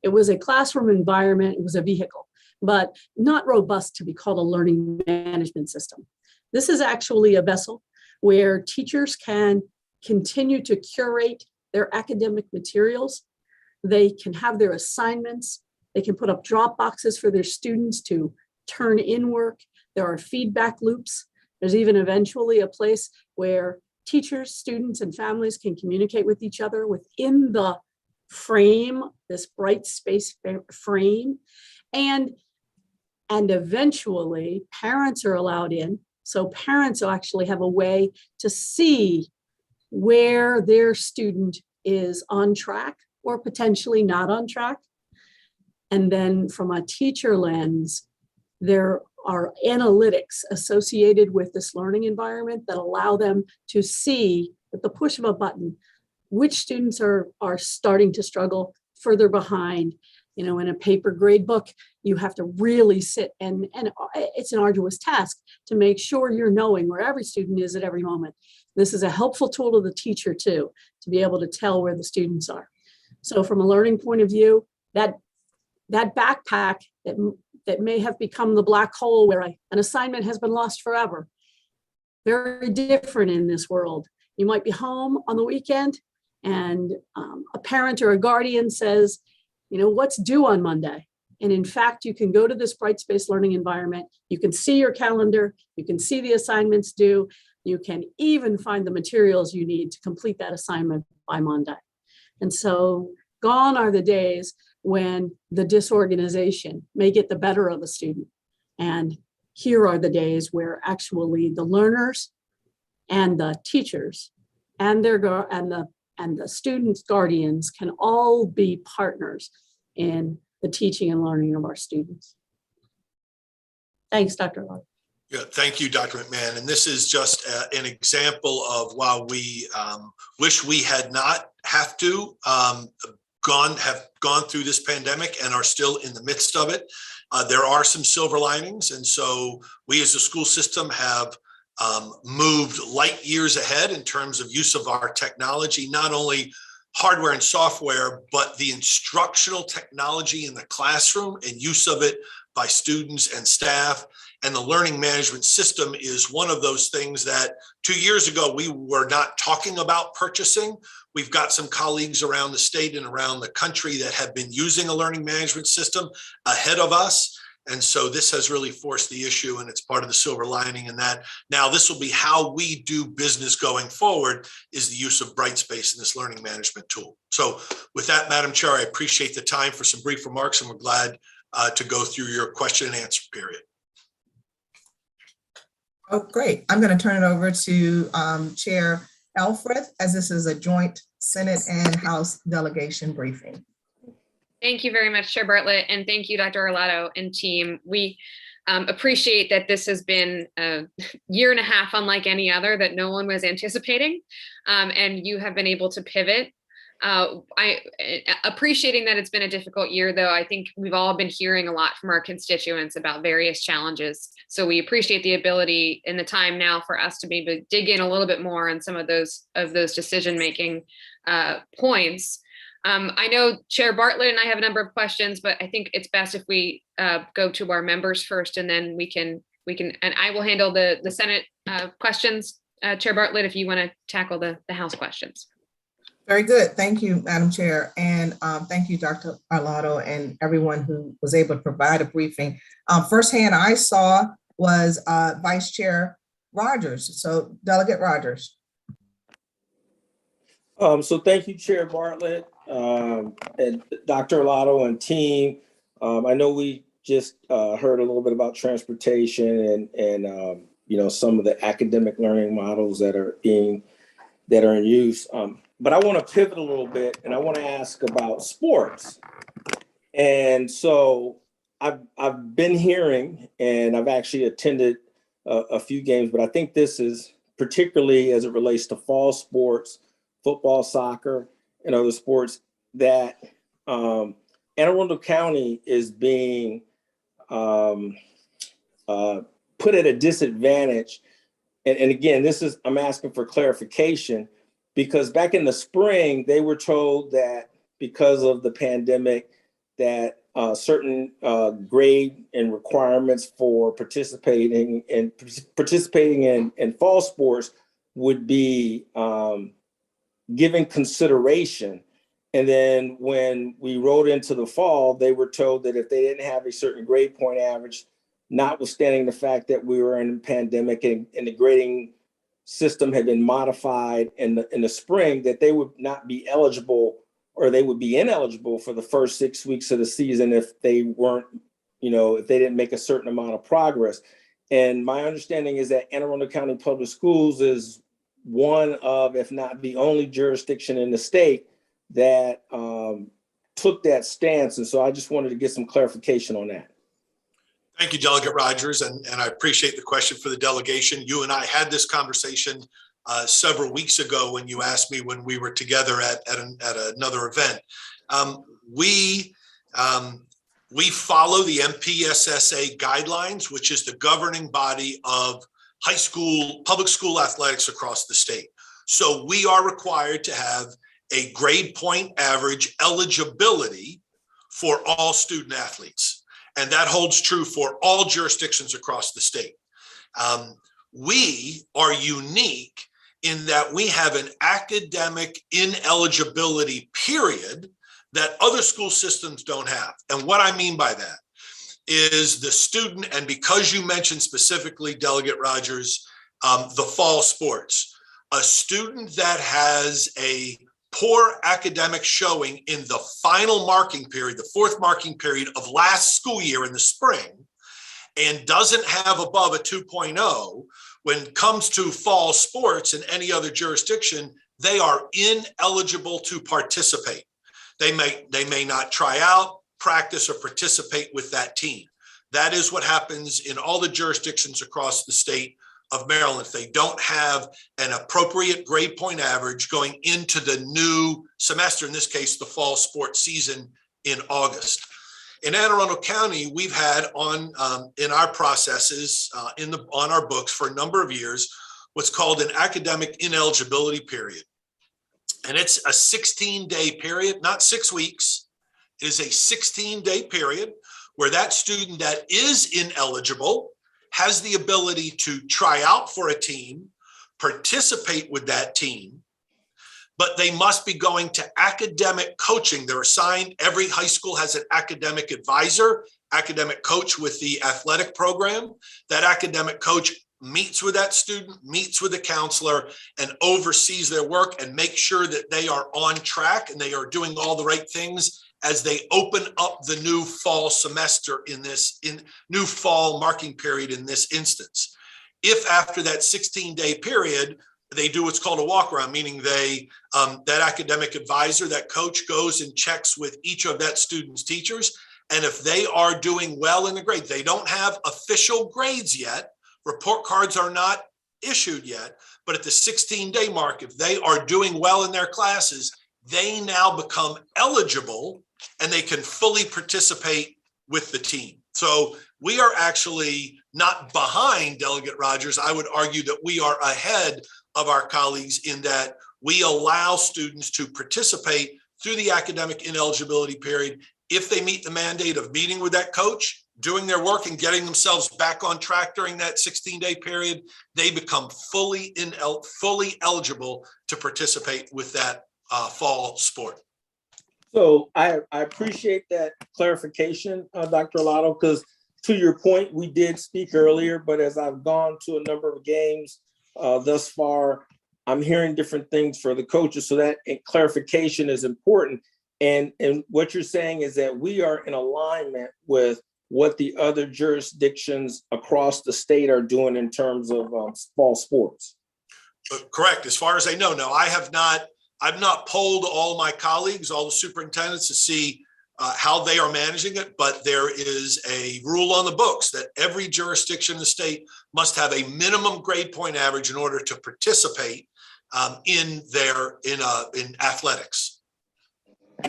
It was a classroom environment, it was a vehicle, but not robust to be called a learning management system. This is actually a vessel where teachers can continue to curate their academic materials. They can have their assignments. They can put up drop boxes for their students to turn in work. There are feedback loops. There's even eventually a place where teachers, students, and families can communicate with each other within the frame, this Brightspace frame. And eventually parents are allowed in. So parents will actually have a way to see where their student is on track or potentially not on track. And then from a teacher lens, there are analytics associated with this learning environment that allow them to see at the push of a button which students are starting to struggle further behind. You know, in a paper grade book, you have to really sit and it's an arduous task to make sure you're knowing where every student is at every moment. This is a helpful tool to the teacher too, to be able to tell where the students are. So from a learning point of view, that backpack that may have become the black hole where an assignment has been lost forever, very different in this world. You might be home on the weekend and a parent or a guardian says, you know, what's due on Monday? And in fact, you can go to this Brightspace learning environment. You can see your calendar. You can see the assignments due. You can even find the materials you need to complete that assignment by Monday. And so gone are the days when the disorganization may get the better of a student. And here are the days where actually the learners and the teachers and the students' guardians can all be partners in the teaching and learning of our students. Thanks, Dr. Love.
Yeah, thank you, Dr. McMahon. And this is just an example of while we wish we had not have to have gone through this pandemic and are still in the midst of it, there are some silver linings. And so we as a school system have moved light years ahead in terms of use of our technology, not only hardware and software, but the instructional technology in the classroom and use of it by students and staff. And the learning management system is one of those things that 2 years ago, we were not talking about purchasing. We've got some colleagues around the state and around the country that have been using a learning management system ahead of us. And so this has really forced the issue, and it's part of the silver lining in that. Now, this will be how we do business going forward, is the use of Brightspace in this learning management tool. So with that, Madam Chair, I appreciate the time for some brief remarks, and we're glad to go through your question and answer period.
Oh, great. I'm going to turn it over to Chair Elfreth, as this is a joint Senate and House delegation briefing.
Thank you very much, Chair Bartlett, and thank you, Dr. Arlato and team. We appreciate that this has been a year and a half unlike any other that no one was anticipating, and you have been able to pivot. Appreciating that it's been a difficult year, though, I think we've all been hearing a lot from our constituents about various challenges. So we appreciate the ability and the time now for us to maybe dig in a little bit more on some of those decision-making points. I know Chair Bartlett and I have a number of questions, but I think it's best if we go to our members first, and then we can, and I will handle the Senate questions. Chair Bartlett, if you want to tackle the House questions.
Very good. Thank you, Madam Chair. And thank you, Dr. Arlato, and everyone who was able to provide a briefing. Firsthand, I saw was Vice Chair Rogers. So Delegate Rogers.
So thank you, Chair Bartlett, and Dr. Arlotto and team. I know we just heard a little bit about transportation and some of the academic learning models that are in use. But I want to pivot a little bit, and I want to ask about sports. And so I've been hearing, and I've actually attended a few games, but I think this is particularly as it relates to fall sports, football, soccer, and other sports, that Anne Arundel County is being put at a disadvantage. And again, I'm asking for clarification, because back in the spring, they were told that because of the pandemic, that certain grade and requirements for participating in fall sports would be given consideration. And then when we rode into the fall, they were told that if they didn't have a certain grade point average, notwithstanding the fact that we were in a pandemic and the grading system had been modified in the spring, that they would not be eligible, or they would be ineligible for the first 6 weeks of the season if they weren't, if they didn't make a certain amount of progress. And my understanding is that Anne Arundel County Public Schools is one of, if not the only jurisdiction in the state that took that stance. And so I just wanted to get some clarification on that.
Thank you, Delegate Rogers, and I appreciate the question for the delegation. You and I had this conversation several weeks ago when you asked me when we were together at another event. We follow the MPSSA guidelines, which is the governing body of public school athletics across the state. So we are required to have a grade point average eligibility for all student athletes. And that holds true for all jurisdictions across the state. We are unique in that we have an academic ineligibility period that other school systems don't have. And what I mean by that is the student, and because you mentioned specifically, Delegate Rogers, the fall sports, a student that has a poor academic showing in the final marking period, the fourth marking period of last school year in the spring, and doesn't have above a 2.0, when it comes to fall sports in any other jurisdiction, they are ineligible to participate. They may not try out, practice, or participate with that team. That is what happens in all the jurisdictions across the state of Maryland. If they don't have an appropriate grade point average going into the new semester, in this case, the fall sports season in August. In Anne Arundel County, we've had in our processes on our books for a number of years what's called an academic ineligibility period. And it's a 16-day period, not 6 weeks. It is a 16-day period where that student that is ineligible has the ability to try out for a team, participate with that team, but they must be going to academic coaching. They're assigned, every high school has an academic advisor, academic coach with the athletic program. That academic coach meets with that student, meets with the counselor, and oversees their work and makes sure that they are on track and they are doing all the right things as they open up the new fall semester in new fall marking period in this instance. If after that 16-day period, they do what's called a walk around, meaning that academic advisor, that coach goes and checks with each of that student's teachers. And if they are doing well in the grade, they don't have official grades yet, report cards are not issued yet, but at the 16-day mark, if they are doing well in their classes, they now become eligible and they can fully participate with the team. So we are actually not behind Delegate Rogers. I would argue that we are ahead of our colleagues in that we allow students to participate through the academic ineligibility period. If they meet the mandate of meeting with that coach, doing their work and getting themselves back on track during that 16-day period, they become fully eligible to participate with that fall sport.
So I appreciate that clarification, Dr. Arlotto, because to your point, we did speak earlier, but as I've gone to a number of games thus far, I'm hearing different things for the coaches. So that clarification is important. And what you're saying is that we are in alignment with what the other jurisdictions across the state are doing in terms of fall sports.
Correct. As far as I know, no, I've not polled all my colleagues, all the superintendents to see how they are managing it, but there is a rule on the books that every jurisdiction in the state must have a minimum grade point average in order to participate in athletics.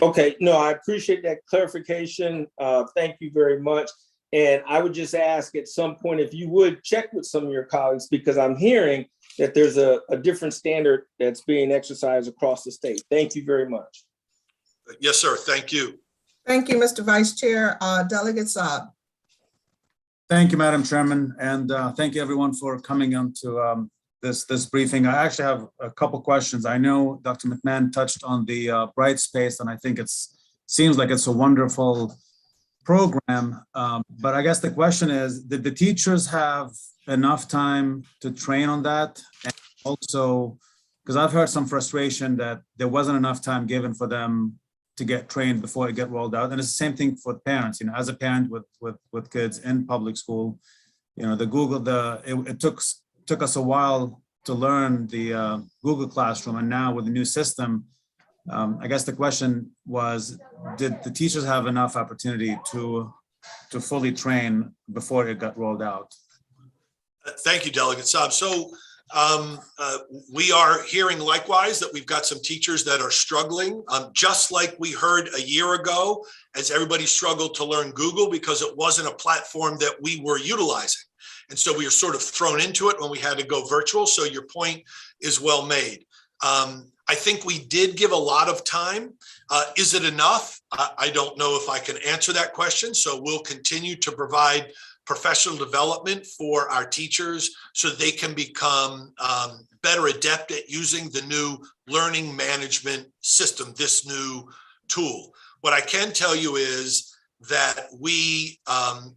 Okay, no, I appreciate that clarification. Thank you very much. And I would just ask at some point if you would check with some of your colleagues, because I'm hearing that there's a different standard that's being exercised across the state. Thank you very much.
Yes, sir. Thank you.
Thank you, Mr. Vice Chair. Delegate Saab.
Thank you, Madam Chairman, and thank you everyone for coming on to this briefing. I actually have a couple questions. I know Dr. McMahon touched on the Bright Space, and I think seems like it's a wonderful program. But I guess the question is, did the teachers have enough time to train on that? And also, because I've heard some frustration that there wasn't enough time given for them to get trained before it get rolled out. And it's the same thing for parents, as a parent with kids in public school, it took us a while to learn the Google Classroom, and now with the new system, I guess the question was, did the teachers have enough opportunity to fully train before it got rolled out?
Thank you, Delegate Saab. So we are hearing likewise that we've got some teachers that are struggling, just like we heard a year ago, as everybody struggled to learn Google because it wasn't a platform that we were utilizing. And so we were sort of thrown into it when we had to go virtual. So your point is well made. I think we did give a lot of time. Is it enough? I don't know if I can answer that question. So we'll continue to provide professional development for our teachers so they can become better adept at using the new learning management system, this new tool. What I can tell you is that we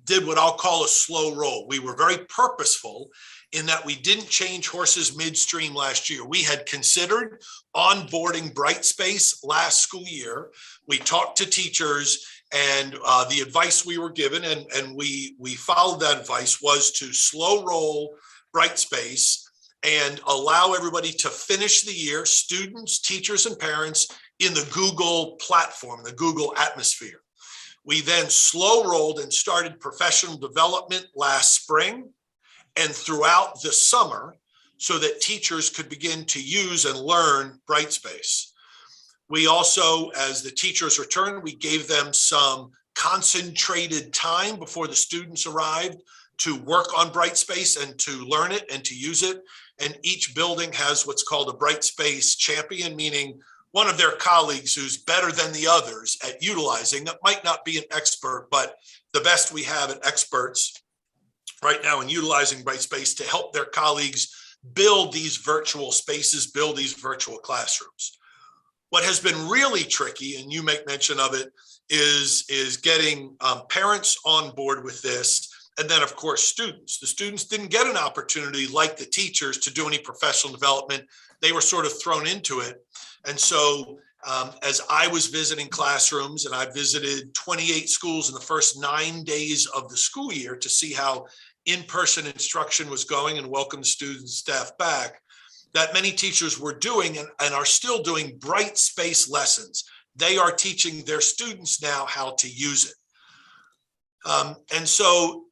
did what I'll call a slow roll. We were very purposeful in that we didn't change horses midstream last year. We had considered onboarding Brightspace last school year. We talked to teachers, and the advice we were given, and we followed that advice, was to slow roll Brightspace and allow everybody to finish the year, students, teachers, and parents, in the Google platform, the Google atmosphere. We then slow rolled and started professional development last spring and throughout the summer so that teachers could begin to use and learn Brightspace. We also, as the teachers returned, we gave them some concentrated time before the students arrived to work on Brightspace and to learn it and to use it. And each building has what's called a Brightspace champion, meaning one of their colleagues who's better than the others at utilizing it. Might not be an expert, but the best we have at experts right now in utilizing Brightspace to help their colleagues build these virtual spaces, build these virtual classrooms. What has been really tricky, and you make mention of it, is getting parents on board with this. And then, of course, students. The students didn't get an opportunity like the teachers to do any professional development. They were sort of thrown into it. And so as I was visiting classrooms, and I visited 28 schools in the first 9 days of the school year to see how in-person instruction was going and welcome students and staff back, that many teachers were doing and are still doing Brightspace lessons. They are teaching their students now how to use it. And so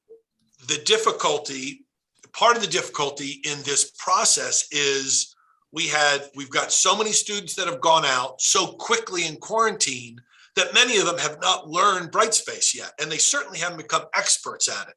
part of the difficulty in this process is we've got so many students that have gone out so quickly in quarantine that many of them have not learned Brightspace yet, and they certainly haven't become experts at it.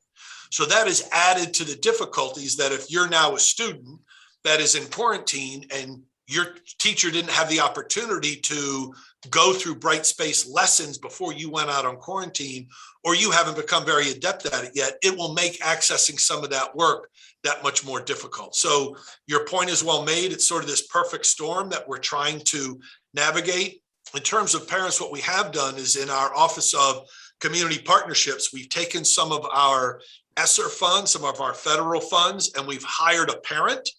So that is added to the difficulties that if you're now a student that is in quarantine and your teacher didn't have the opportunity to go through Brightspace lessons before you went out on quarantine, or you haven't become very adept at it yet, it will make accessing some of that work that much more difficult. So your point is well made. It's sort of this perfect storm that we're trying to navigate. in terms of parents, what we have done is in our Office of Community Partnerships, we've taken some of our ESSER funds, some of our federal funds, and we've hired a parent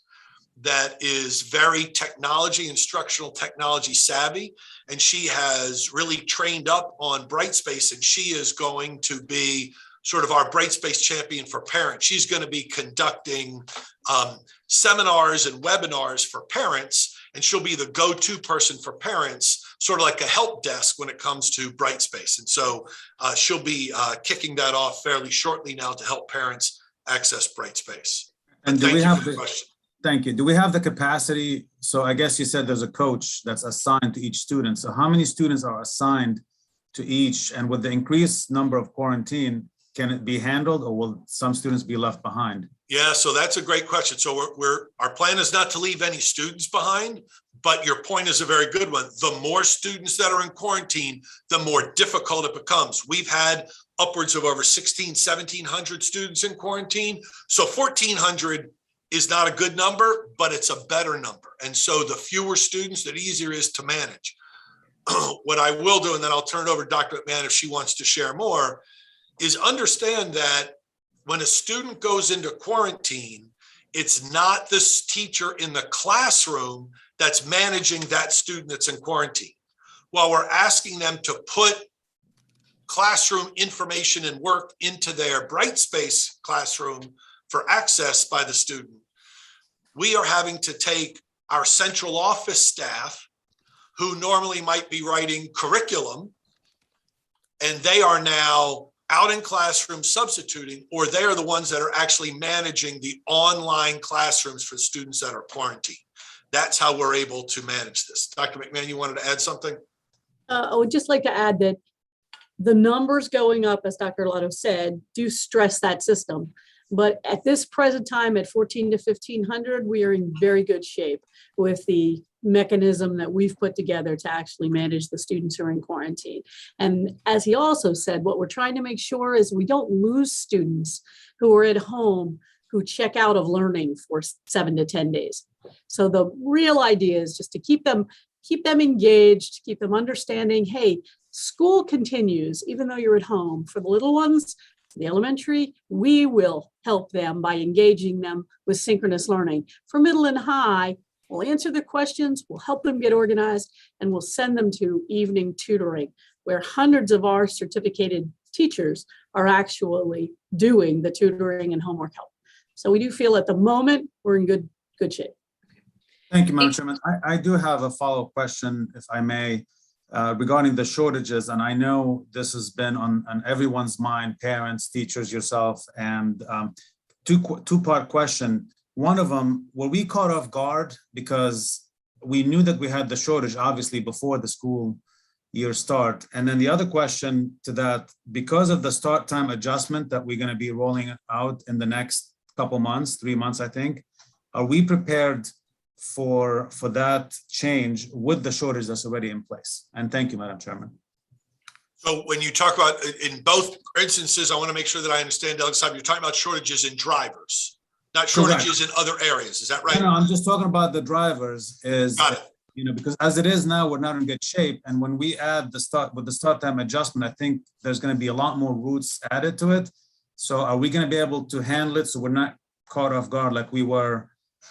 that is very instructional technology savvy. And she has really trained up on Brightspace, and she is going to be sort of our Brightspace champion for parents. She's going to be conducting seminars and webinars for parents, and she'll be the go-to person for parents, sort of like a help desk when it comes to Brightspace. And so she'll be kicking that off fairly shortly now to help parents access Brightspace.
And do
thank
we
you
have
for the
the,
question.
thank you. Do we have the capacity? So I guess you said there's a coach that's assigned to each student. So how many students are assigned to each? And with the increased number of quarantine, can it be handled, or will some students be left behind?
Yeah, so that's a great question. So our plan is not to leave any students behind, but your point is a very good one. The more students that are in quarantine, the more difficult it becomes. We've had upwards of over 1,700 students in quarantine. So 1,400 is not a good number, but it's a better number. And so the fewer students, the easier it is to manage. What I will do, and then I'll turn it over to Dr. McMahon if she wants to share more, is understand that when a student goes into quarantine, it's not this teacher in the classroom that's managing that student that's in quarantine. While we're asking them to put classroom information and work into their Brightspace classroom for access by the student, we are having to take our central office staff, who normally might be writing curriculum, and they are now out in classrooms substituting, or they are the ones that are actually managing the online classrooms for students that are quarantined. That's how we're able to manage this. Dr. McMahon, you wanted to add something?
I would just like to add that the numbers going up, as Dr. Lotto said, do stress that system. But at this present time, at 1,400 to 1,500, we are in very good shape with the mechanism that we've put together to actually manage the students who are in quarantine. And as he also said, what we're trying to make sure is we don't lose students who are at home who check out of learning for 7 to 10 days. So the real idea is just to keep them engaged, keep them understanding, hey, school continues even though you're at home. For the little ones, the elementary, we will help them by engaging them with synchronous learning. For middle and high, we'll answer the questions, we'll help them get organized, and we'll send them to evening tutoring, where hundreds of our certificated teachers are actually doing the tutoring and homework help. So we do feel at the moment we're in good shape.
Thank you, Madam Chairman. I do have a follow-up question, if I may, regarding the shortages. And I know this has been on everyone's mind, parents, teachers, yourself, and two-part question. One of them, were we caught off guard because we knew that we had the shortage, obviously, before the school year start? And then the other question to that, because of the start time adjustment that we're going to be rolling out in the next couple months, 3 months, I think, are we prepared for that change with the shortage that's already in place? And thank you, Madam Chairman.
So when you talk about, in both instances, I want to make sure that I understand, Delegate Saab, you're talking about shortages in drivers, not shortages in other areas. Is that right?
No, I'm just talking about the drivers.
Got it.
You know, because as it is now, we're not in good shape. And when we add the start time adjustment, I think there's going to be a lot more routes added to it. So are we going to be able to handle it so we're not caught off guard like we were,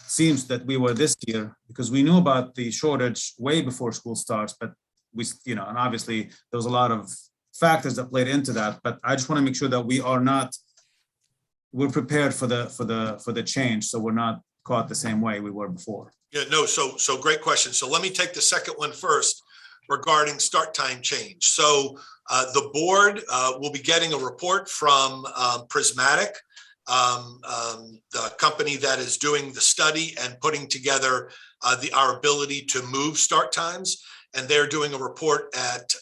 seems that we were this year? Because we knew about the shortage way before school starts, but we, you know, and obviously there was a lot of factors that played into that. But I just want to make sure that we're prepared for the change, so we're not caught the same way we were before.
Yeah, no, so great question. So let me take the second one first regarding start time change. So the board will be getting a report from Prismatic, the company that is doing the study and putting together our ability to move start times. And they're doing a report at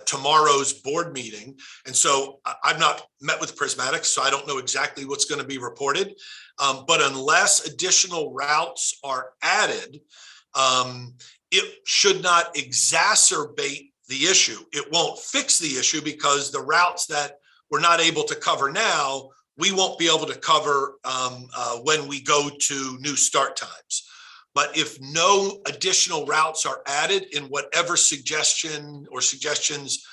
tomorrow's board meeting. And so I've not met with Prismatic, so I don't know exactly what's going to be reported. But unless additional routes are added, it should not exacerbate the issue. It won't fix the issue because the routes that we're not able to cover now, we won't be able to cover when we go to new start times. But if no additional routes are added in whatever suggestion or suggestions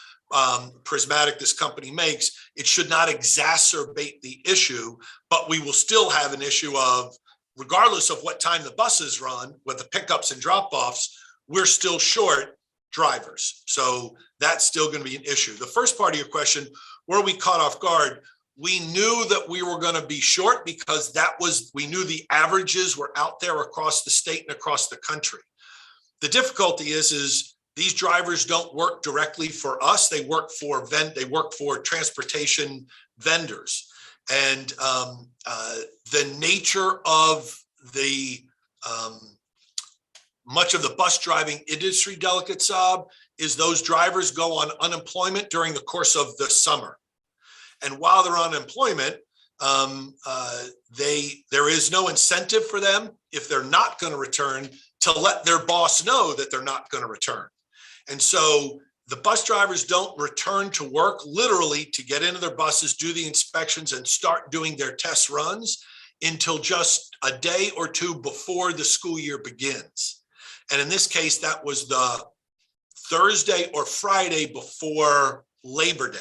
Prismatic, this company, makes, it should not exacerbate the issue, but we will still have an issue of, regardless of what time the buses run, with the pickups and drop-offs, we're still short drivers. So that's still going to be an issue. The first part of your question, were we caught off guard? We knew that we were going to be short because we knew the averages were out there across the state and across the country. The difficulty is these drivers don't work directly for us. They work for transportation vendors. And the nature of the much of the bus driving industry, Delegate Saab, is those drivers go on unemployment during the course of the summer. And while they're on unemployment, there is no incentive for them, if they're not going to return, to let their boss know that they're not going to return. And so the bus drivers don't return to work literally to get into their buses, do the inspections, and start doing their test runs until just a day or two before the school year begins. And in this case, that was the Thursday or Friday before Labor Day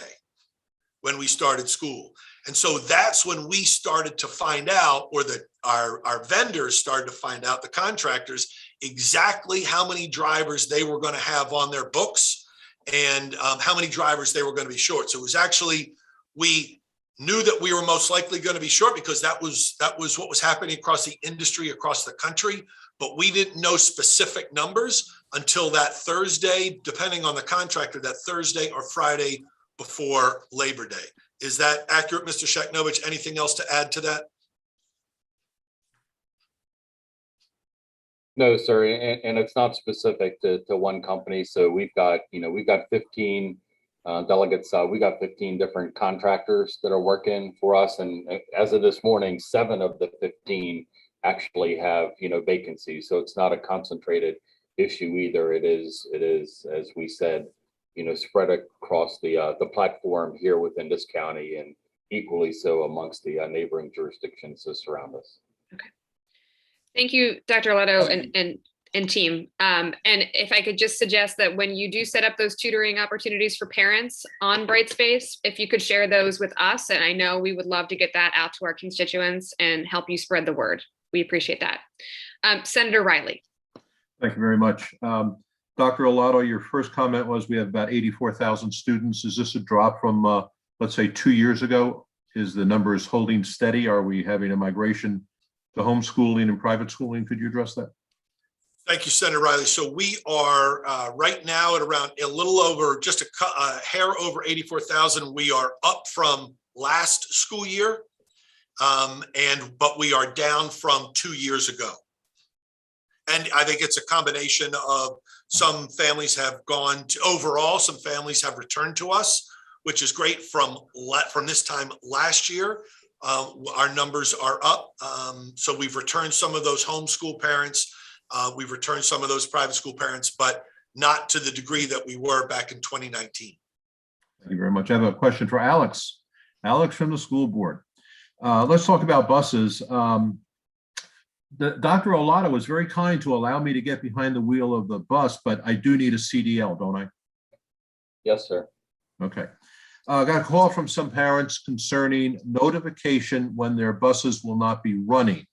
when we started school. And so that's when we started to find out, or our vendors started to find out, the contractors, exactly how many drivers they were going to have on their books and how many drivers they were going to be short. So it was actually, we knew that we were most likely going to be short because that was what was happening across the industry, across the country. But we didn't know specific numbers until that Thursday, depending on the contractor, that Thursday or Friday before Labor Day. Is that accurate, Mr. Sheknovich? Anything else to add to that?
No, sir, and it's not specific to one company. So we've got 15 delegates. We got 15 different contractors that are working for us, and as of this morning, 7 of the 15 actually have vacancies. So it's not a concentrated issue either. It is, as we said, spread across the platform here within this county, and equally so amongst the neighboring jurisdictions that surround us.
Okay. Thank you, Dr. Leto and team. And if I could just suggest that when you do set up those tutoring opportunities for parents on Brightspace, if you could share those with us, and I know we would love to get that out to our constituents and help you spread the word. We appreciate that. Senator Riley.
Thank you very much. Dr. Olato, your first comment was we have about 84,000 students. Is this a drop from, let's say, 2 years ago? Is the numbers holding steady? Are we having a migration to homeschooling and private schooling? Could you address that?
Thank you, Senator Riley. So we are right now at around a little over, just a hair over 84,000. We are up from last school year, but we are down from 2 years ago. And I think it's a combination of some families have gone to, overall, some families have returned to us, which is great. From this time last year, our numbers are up. So we've returned some of those homeschool parents. We've returned some of those private school parents, but not to the degree that we were back in 2019.
Thank you very much. I have a question for Alex. Alex from the school board. Let's talk about buses. Dr. Olato was very kind to allow me to get behind the wheel of the bus, but I do need a CDL, don't I?
Yes, sir.
Okay. I got a call from some parents concerning notification when their buses will not be running.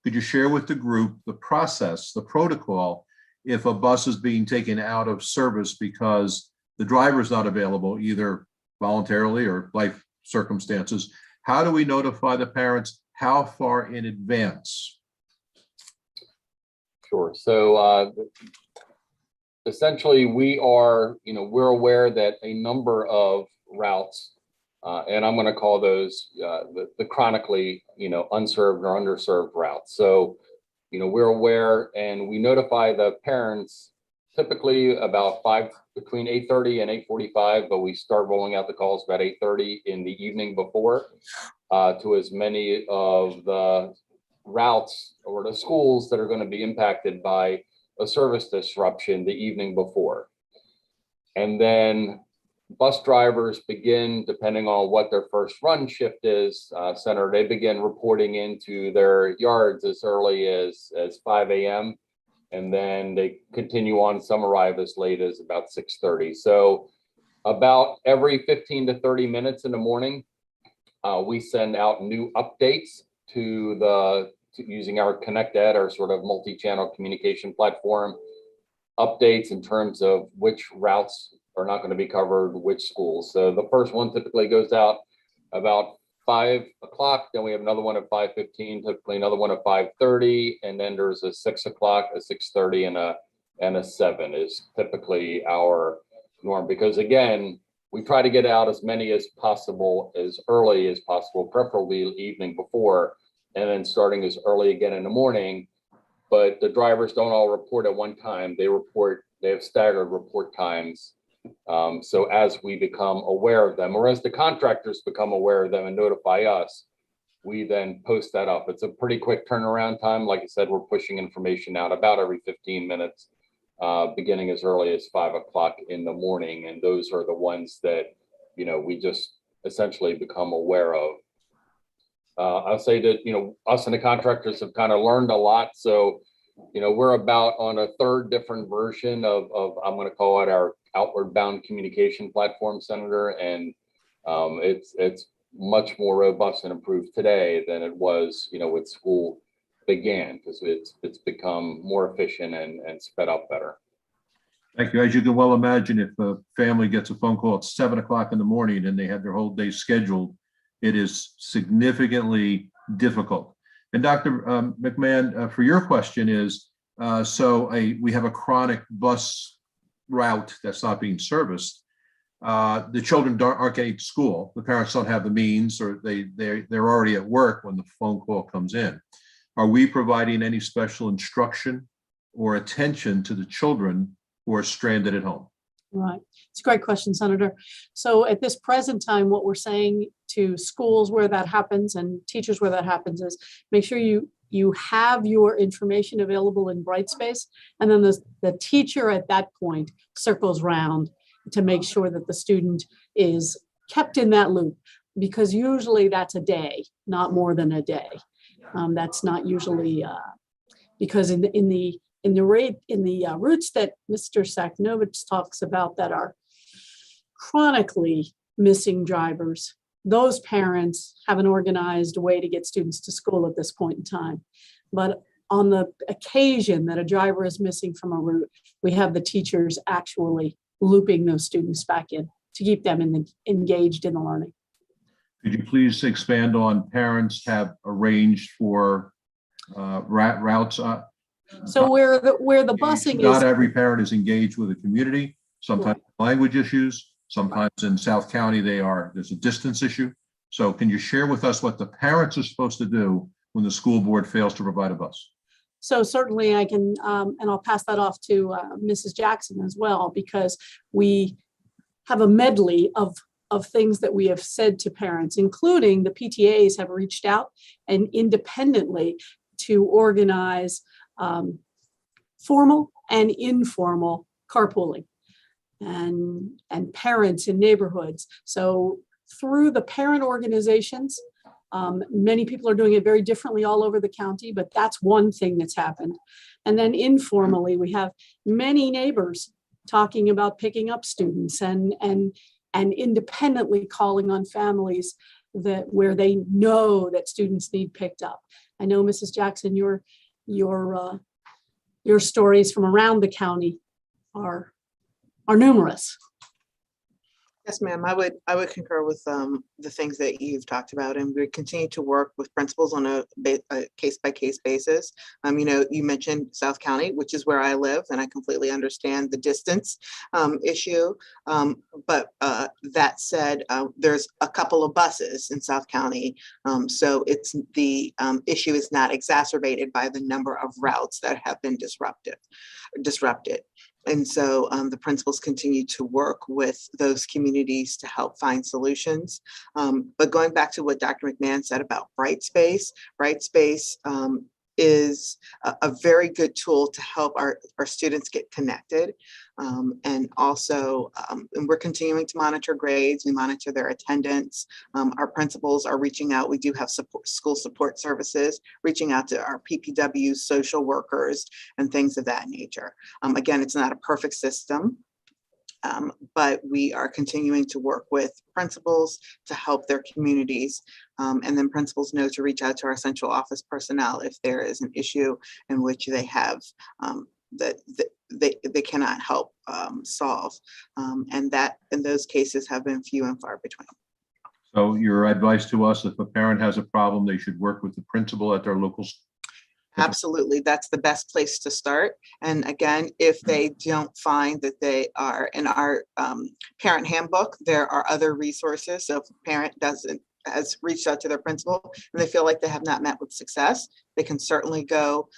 Could you share with the group the process, the protocol, if a bus is being taken out of service because the driver is not available, either voluntarily or life circumstances? How do we notify the parents? How far in advance?
Sure. So essentially, we're aware that a number of routes, and I'm going to call those the chronically, unserved or underserved routes. So, we're aware, and we notify the parents typically about between 8:30 and 8:45, but we start rolling out the calls about 8:30 in the evening before to as many of the routes or the schools that are going to be impacted by a service disruption the evening before. And then bus drivers begin, depending on what their first run shift is, Senator, they begin reporting into their yards as early as 5 a.m. And then they continue on. Some arrive as late as about 6:30. So about every 15 to 30 minutes in the morning, we send out new updates to using our Connect Ed, our sort of multi-channel communication platform, updates in terms of which routes are not going to be covered, which schools. So the first one typically goes out about 5 o'clock. Then we have another one at 5:15, typically another one at 5:30. And then there's a 6 o'clock, a 6:30, and a 7 is typically our norm. Because again, we try to get out as many as possible, as early as possible, preferably evening before, and then starting as early again in the morning. But the drivers don't all report at one time. They have staggered report times. So as we become aware of them, or as the contractors become aware of them and notify us, we then post that up. It's a pretty quick turnaround time. Like I said, we're pushing information out about every 15 minutes, beginning as early as 5 o'clock in the morning. And those are the ones that, we just essentially become aware of. I'll say that, us and the contractors have kind of learned a lot. So, we're about on a third different version of I'm going to call it our outward bound communication platform, Senator. And it's much more robust and improved today than it was, when school began, because it's become more efficient and sped up better.
Thank you. As you can well imagine, if a family gets a phone call at 7 o'clock in the morning and they have their whole day scheduled, it is significantly difficult. And Dr. McMahon, for your question is, we have a chronic bus route that's not being serviced. The children aren't getting to school. The parents don't have the means, or they're already at work when the phone call comes in. Are we providing any special instruction or attention to the children who are stranded at home?
Right. It's a great question, Senator. So at this present time, what we're saying to schools where that happens and teachers where that happens is make sure you have your information available in Brightspace, and then the teacher at that point circles round to make sure that the student is kept in that loop, because usually that's a day, not more than a day. That's not usually because in the routes that Mr. Saknovich talks about that are chronically missing drivers, those parents have an organized way to get students to school at this point in time. But on the occasion that a driver is missing from a route, we have the teachers actually looping those students back in to keep them engaged in the learning.
Could you please expand on parents have arranged for routes?
So where the busing is.
Not every parent is engaged with the community. Sometimes language issues. Sometimes in South County, there's a distance issue. So can you share with us what the parents are supposed to do when the school board fails to provide a bus?
So certainly I can, and I'll pass that off to Mrs. Jackson as well, because we have a medley of things that we have said to parents, including the PTAs have reached out and independently to organize formal and informal carpooling and parents in neighborhoods. So through the parent organizations, many people are doing it very differently all over the county, but that's one thing that's happened. And then informally, we have many neighbors talking about picking up students and independently calling on families where they know that students need picked up. I know, Mrs. Jackson, your stories from around the county are numerous.
Yes, ma'am. I would concur with the things that you've talked about, and we continue to work with principals on a case-by-case basis. You mentioned South County, which is where I live, and I completely understand the distance issue. But that said, there's a couple of buses in South County, so it's the issue is not exacerbated by the number of routes that have been disrupted. And so the principals continue to work with those communities to help find solutions. But going back to what Dr. McMahon said about Brightspace is a very good tool to help our students get connected. And also, and we're continuing to monitor grades. We monitor their attendance. Our principals are reaching out. We do have school support services, reaching out to our PPWs, social workers, and things of that nature. Again, it's not a perfect system, but we are continuing to work with principals to help their communities. And then principals know to reach out to our central office personnel if there is an issue in which they have that they cannot help solve. And that in those cases have been few and far between.
So your advice to us, if a parent has a problem, they should work with the principal at their local school?
Absolutely. That's the best place to start. And again, if they don't find that they are in our parent handbook, there are other resources. So if a parent has reached out to their principal and they feel like they have not met with success, they can certainly go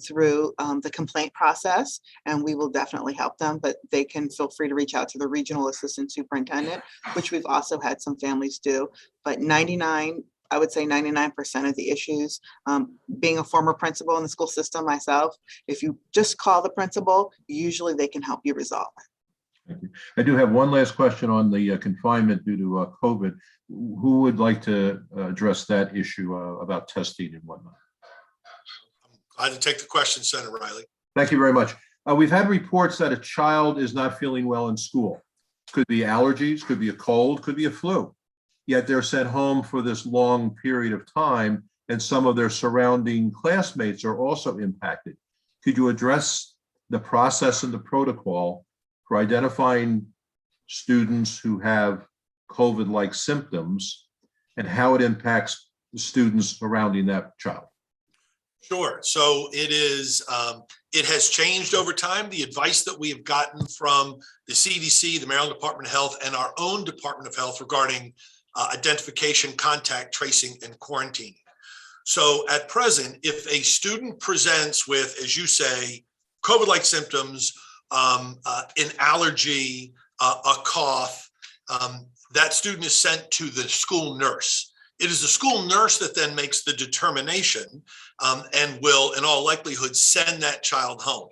through the complaint process, and we will definitely help them. But they can feel free to reach out to the regional assistant superintendent, which we've also had some families do. But I would say 99% of the issues, being a former principal in the school system myself, if you just call the principal, usually they can help you resolve it.
Thank you. I do have one last question on the confinement due to COVID. Who would like to address that issue about testing and whatnot?
I'm glad to take the question, Senator Riley.
Thank you very much. We've had reports that a child is not feeling well in school. Could be allergies, could be a cold, could be a flu. Yet they're sent home for this long period of time, and some of their surrounding classmates are also impacted. Could you address the process and the protocol for identifying students who have COVID-like symptoms and how it impacts the students surrounding that child?
Sure. So it has changed over time. The advice that we have gotten from the CDC, the Maryland Department of Health, and our own Department of Health regarding identification, contact tracing, and quarantining. So at present, if a student presents with, as you say, COVID-like symptoms, an allergy, a cough, that student is sent to the school nurse. It is the school nurse that then makes the determination and will, in all likelihood, send that child home.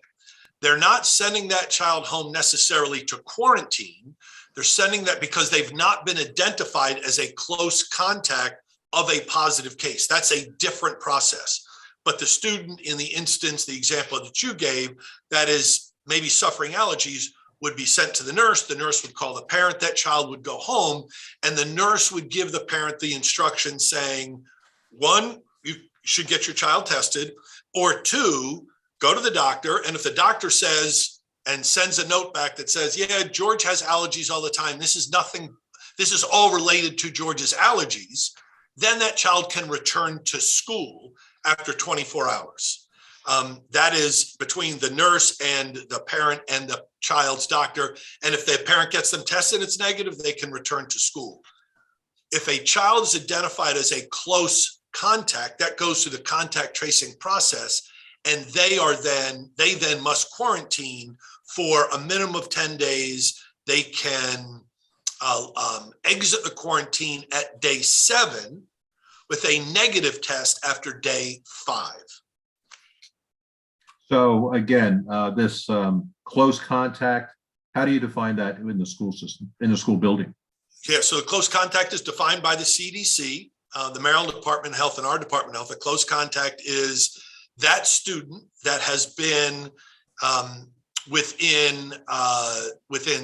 They're not sending that child home necessarily to quarantine. They're sending that because they've not been identified as a close contact of a positive case. That's a different process. But the student, in the instance, the example that you gave, that is maybe suffering allergies, would be sent to the nurse. The nurse would call the parent. That child would go home, and the nurse would give the parent the instruction saying, one, you should get your child tested, or two, go to the doctor. And if the doctor says, and sends a note back that says, yeah, George has allergies all the time, this is all related to George's allergies, then that child can return to school after 24 hours. That is between the nurse and the parent and the child's doctor. And if the parent gets them tested, it's negative, they can return to school. If a child is identified as a close contact, that goes through the contact tracing process, and they then must quarantine for a minimum of 10 days. They can exit the quarantine at day 7 with a negative test after day 5.
So again, this close contact, how do you define that in the school system, in the school building?
Yeah, so the close contact is defined by the CDC, the Maryland Department of Health, and our Department of Health. The close contact is that student that has been within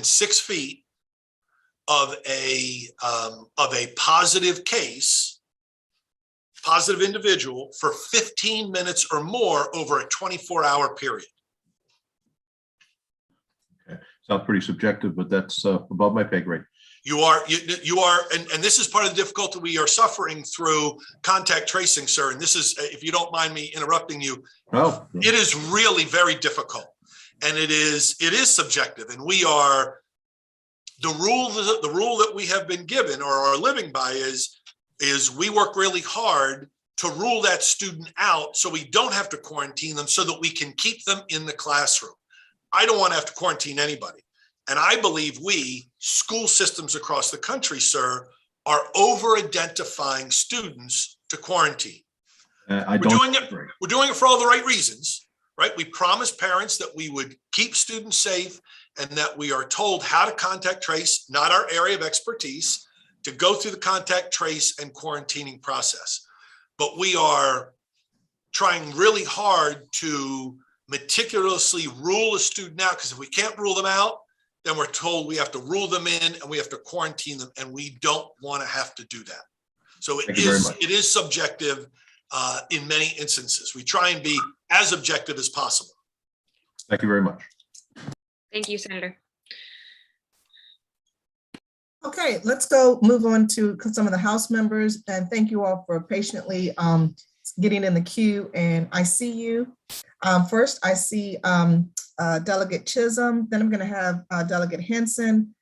6 feet of a positive case, positive individual, for 15 minutes or more over a 24-hour period.
Okay, sounds pretty subjective, but that's above my pay grade.
You are, and this is part of the difficulty we are suffering through contact tracing, sir. And this is, if you don't mind me interrupting you,
Oh,
it is really very difficult, and it is subjective. And we are, the rule that we have been given or are living by is we work really hard to rule that student out so we don't have to quarantine them, so that we can keep them in the classroom. I don't want to have to quarantine anybody. And I believe we, school systems across the country, sir, are over-identifying students to quarantine.
I
We're
don't
doing it.
agree.
We're doing it for all the right reasons, right? We promised parents that we would keep students safe and that we are told how to contact trace, not our area of expertise, to go through the contact trace and quarantining process. But we are trying really hard to meticulously rule a student out, because if we can't rule them out, then we're told we have to rule them in and we have to quarantine them, and we don't want to have to do that. So
Thank you very much.
it is subjective in many instances. We try and be as objective as possible.
Thank you very much.
Thank you, Senator.
Okay, let's go move on to some of the House members, and thank you all for patiently getting in the queue. And I see you. First, I see Delegate Chisholm, then I'm going to have Delegate Henson,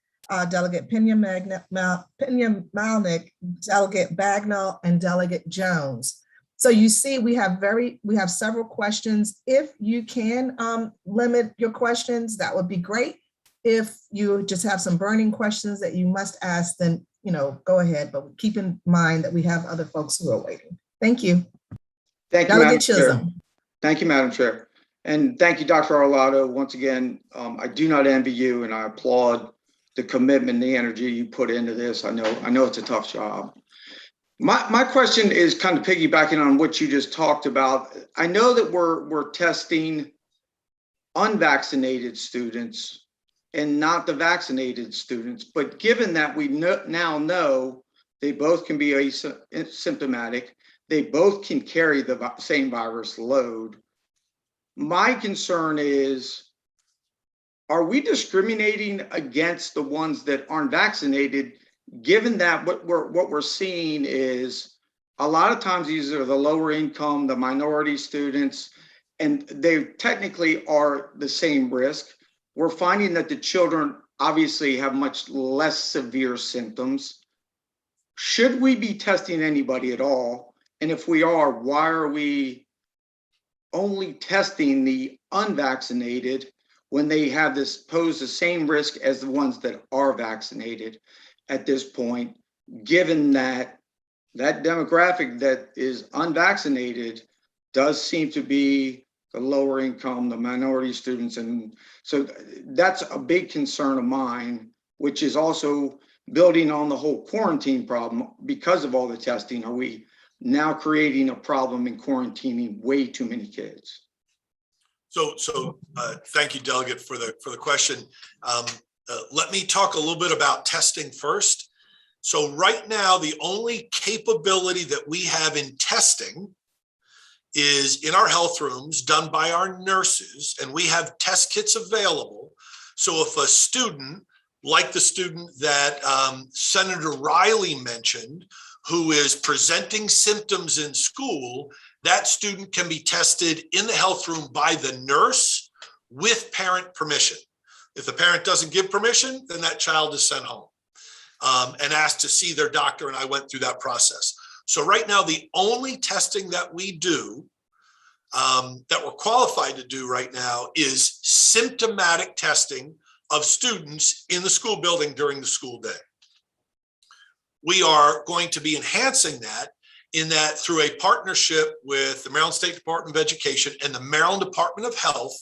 Delegate Pena-Malnick, Delegate Bagnall, and Delegate Jones. So you see, we have several questions. If you can limit your questions, that would be great. If you just have some burning questions that you must ask, then go ahead, but keep in mind that we have other folks who are waiting. Thank you.
Thank you, Madam
Delegate
Chair.
Chisholm.
Thank you, Madam Chair. And thank you, Dr. Arlotto. Once again, I do not envy you, and I applaud the commitment, the energy you put into this. I know it's a tough job. My question is kind of piggybacking on what you just talked about. I know that we're testing unvaccinated students and not the vaccinated students, but given that we now know they both can be asymptomatic, they both can carry the same virus load. My concern is, are we discriminating against the ones that aren't vaccinated, given that what we're seeing is a lot of times these are the lower income, the minority students, and they technically are the same risk. We're finding that the children obviously have much less severe symptoms. Should we be testing anybody at all? And if we are, why are we only testing the unvaccinated when they have pose the same risk as the ones that are vaccinated at this point, given that demographic that is unvaccinated does seem to be the lower income, the minority students. And so that's a big concern of mine, which is also building on the whole quarantine problem. Because of all the testing, are we now creating a problem in quarantining way too many kids?
So thank you, Delegate, for the question. Let me talk a little bit about testing first. So right now, the only capability that we have in testing is in our health rooms done by our nurses, and we have test kits available. So if a student, like the student that Senator Riley mentioned, who is presenting symptoms in school, that student can be tested in the health room by the nurse with parent permission. If the parent doesn't give permission, then that child is sent home and asked to see their doctor, and I went through that process. So right now, the only testing that we do, that we're qualified to do right now, is symptomatic testing of students in the school building during the school day. We are going to be enhancing that in that through a partnership with the Maryland State Department of Education and the Maryland Department of Health.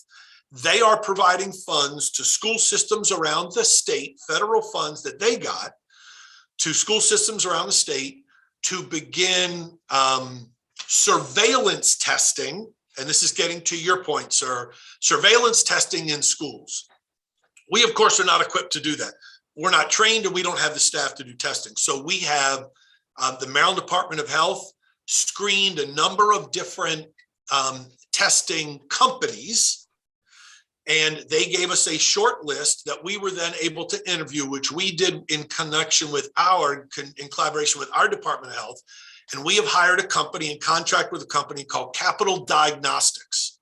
They are providing funds to school systems around the state, federal funds that they got to school systems around the state to begin surveillance testing. And this is getting to your point, sir, surveillance testing in schools. We, of course, are not equipped to do that. We're not trained and we don't have the staff to do testing. So we have the Maryland Department of Health screened a number of different testing companies, and they gave us a short list that we were then able to interview, which we did in collaboration with our Department of Health. And we have hired a company and contract with a company called Capital Diagnostics.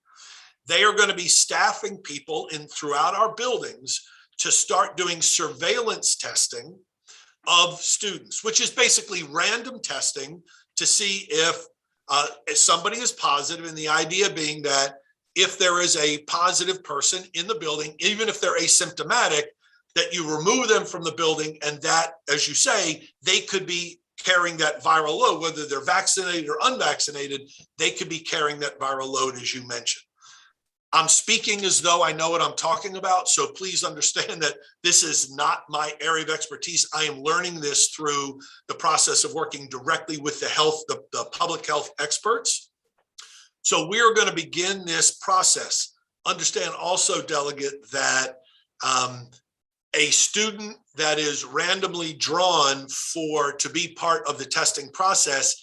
They are going to be staffing people throughout our buildings to start doing surveillance testing of students, which is basically random testing to see if somebody is positive. And the idea being that if there is a positive person in the building, even if they're asymptomatic, that you remove them from the building, and that, as you say, they could be carrying that viral load, whether they're vaccinated or unvaccinated, they could be carrying that viral load, as you mentioned. I'm speaking as though I know what I'm talking about, so please understand that this is not my area of expertise. I am learning this through the process of working directly with the public health experts. So we are going to begin this process. Understand also, delegate, that a student that is randomly drawn to be part of the testing process,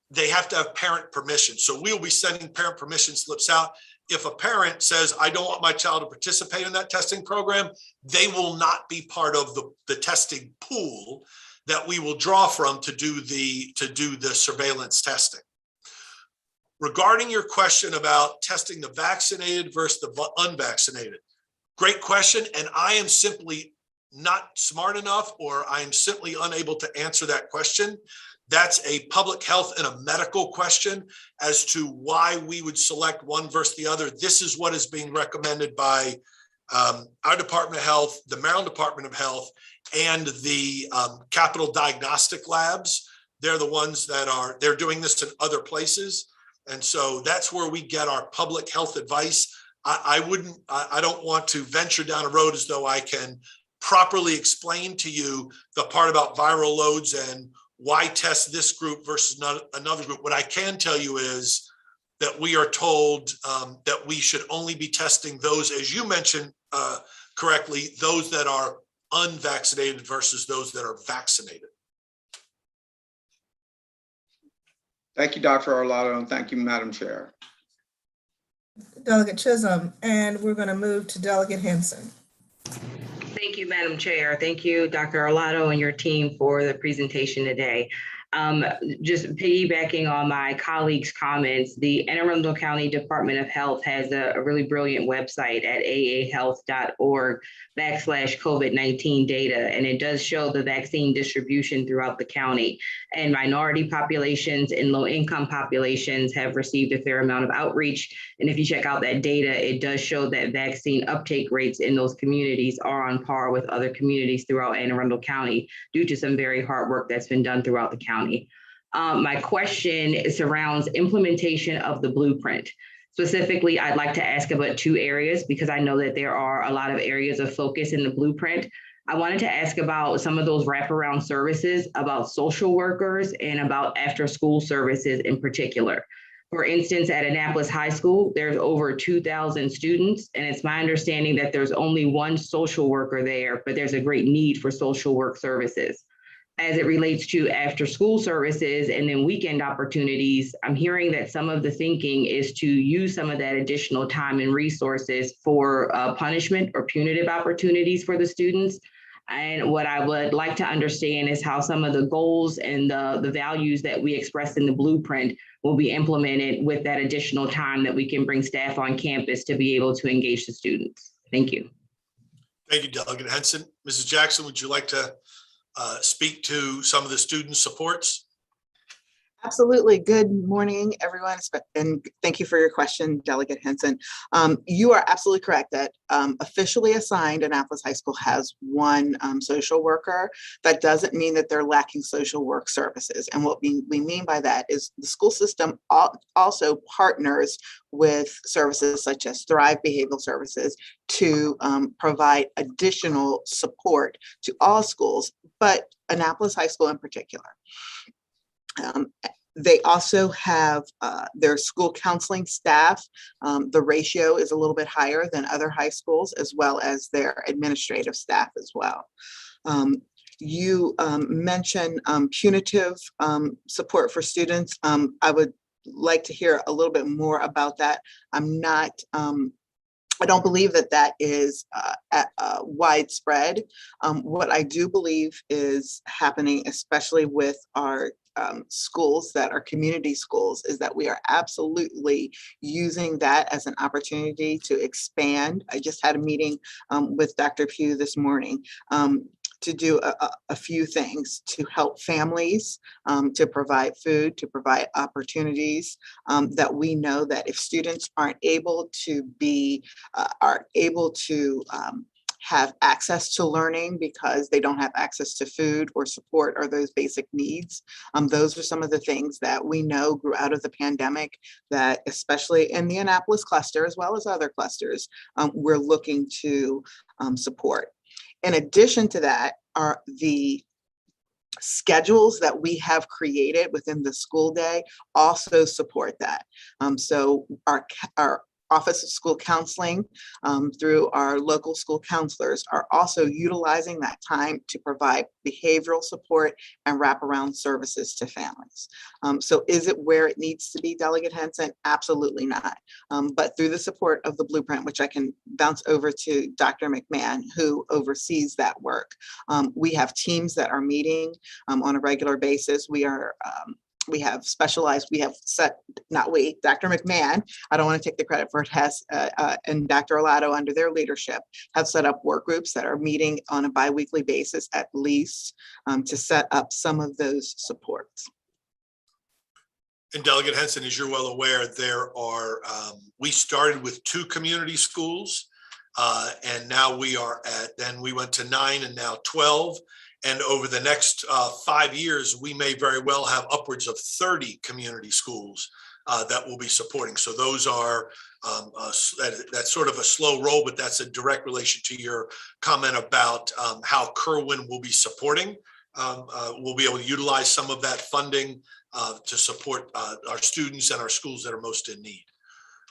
they have to have parent permission. So we'll be sending parent permission slips out. If a parent says, I don't want my child to participate in that testing program, they will not be part of the testing pool that we will draw from to do the surveillance testing. Regarding your question about testing the vaccinated versus the unvaccinated, great question. And I am simply not smart enough, or I am simply unable to answer that question. That's a public health and a medical question as to why we would select one versus the other. This is what is being recommended by our Department of Health, the Maryland Department of Health, and the Capital Diagnostic Labs. They're the ones they're doing this in other places. And so that's where we get our public health advice. I don't want to venture down a road as though I can properly explain to you the part about viral loads and why test this group versus another group. What I can tell you is that we are told that we should only be testing those, as you mentioned correctly, those that are unvaccinated versus those that are vaccinated.
Thank you, Dr. Arlotto, and thank you, Madam Chair.
Delegate Chisholm, and we're going to move to Delegate Henson.
Thank you, Madam Chair. Thank you, Dr. Arlotto and your team for the presentation today. Just piggybacking on my colleagues' comments, the Anne Arundel County Department of Health has a really brilliant website at aahealth.org/COVID-19 data, and it does show the vaccine distribution throughout the county. And minority populations and low-income populations have received a fair amount of outreach. And if you check out that data, it does show that vaccine uptake rates in those communities are on par with other communities throughout Anne Arundel County due to some very hard work that's been done throughout the county. My question surrounds implementation of the blueprint. Specifically, I'd like to ask about two areas because I know that there are a lot of areas of focus in the blueprint. I wanted to ask about some of those wraparound services, about social workers, and about after-school services in particular. For instance, at Annapolis High School, there's over 2,000 students, and it's my understanding that there's only one social worker there, but there's a great need for social work services. As it relates to after-school services and then weekend opportunities, I'm hearing that some of the thinking is to use some of that additional time and resources for punishment or punitive opportunities for the students. And what I would like to understand is how some of the goals and the values that we expressed in the blueprint will be implemented with that additional time that we can bring staff on campus to be able to engage the students. Thank you.
Thank you, Delegate Henson. Mrs. Jackson, would you like to speak to some of the student supports?
Absolutely. Good morning, everyone, and thank you for your question, Delegate Henson. You are absolutely correct that officially assigned Annapolis High School has one social worker. That doesn't mean that they're lacking social work services. And what we mean by that is the school system also partners with services such as Thrive Behavioral Services to provide additional support to all schools, but Annapolis High School in particular. They also have their school counseling staff. The ratio is a little bit higher than other high schools, as well as their administrative staff as well. You mentioned punitive support for students. I would like to hear a little bit more about that. I don't believe that that is widespread. What I do believe is happening, especially with our schools that are community schools, is that we are absolutely using that as an opportunity to expand. I just had a meeting with Dr. Pugh this morning to do a few things to help families, to provide food, to provide opportunities that we know that if students aren't able to have access to learning because they don't have access to food or support or those basic needs. Those are some of the things that we know grew out of the pandemic that, especially in the Annapolis cluster, as well as other clusters, we're looking to support. In addition to that are the schedules that we have created within the school day also support that. So our Office of School Counseling through our local school counselors are also utilizing that time to provide behavioral support and wraparound services to families. So is it where it needs to be, Delegate Henson? Absolutely not. But through the support of the blueprint, which I can bounce over to Dr. McMahon, who oversees that work, we have teams that are meeting on a regular basis. We have specialized, we have set, Dr. McMahon, I don't want to take the credit for it, and Dr. Olato under their leadership have set up work groups that are meeting on a biweekly basis at least to set up some of those supports.
And Delegate Henson, as you're well aware, we started with 2 community schools and now we went to 9 and now 12. And over the next 5 years, we may very well have upwards of 30 community schools that we'll be supporting. So those are, that's sort of a slow roll, but that's a direct relation to your comment about how Kerwin will be supporting. We'll be able to utilize some of that funding to support our students and our schools that are most in need.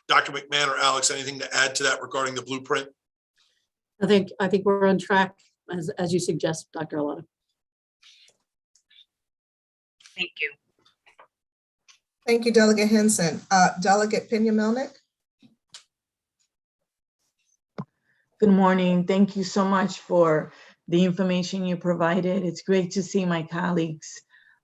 Dr. McMahon or Alex, anything to add to that regarding the blueprint?
I think we're on track as you suggest, Dr. Olato.
Thank you.
Thank you, Delegate Henson. Delegate Pena-Melnick.
Good morning. Thank you so much for the information you provided. It's great to see my colleagues.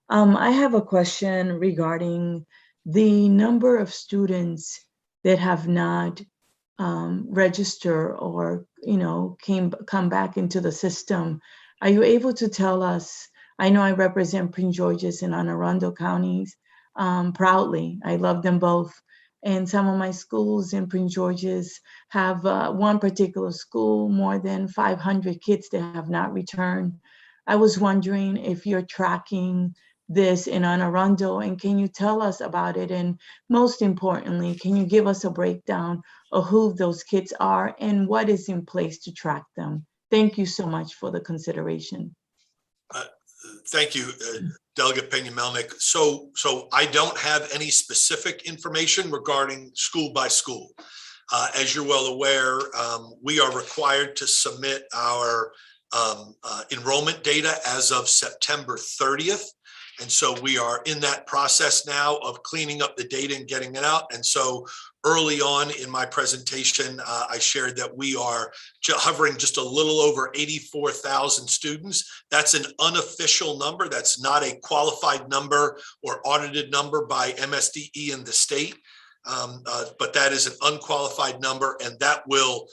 I have a question regarding the number of students that have not register or come back into the system. Are you able to tell us? I know I represent Prince George's and Arundel counties proudly. I love them both. And some of my schools in Prince George's have one particular school, more than 500 kids that have not returned. I was wondering if you're tracking this in Arundel, and can you tell us about it? And most importantly, can you give us a breakdown of who those kids are and what is in place to track them? Thank you so much for the consideration.
Thank you, Delegate Pena-Melnick. So I don't have any specific information regarding school by school. As you're well aware, we are required to submit our enrollment data as of September 30th. And so we are in that process now of cleaning up the data and getting it out. And so early on in my presentation, I shared that we are hovering just a little over 84,000 students. That's an unofficial number. That's not a qualified number or audited number by MSDE in the state. But that is an unqualified number, and that will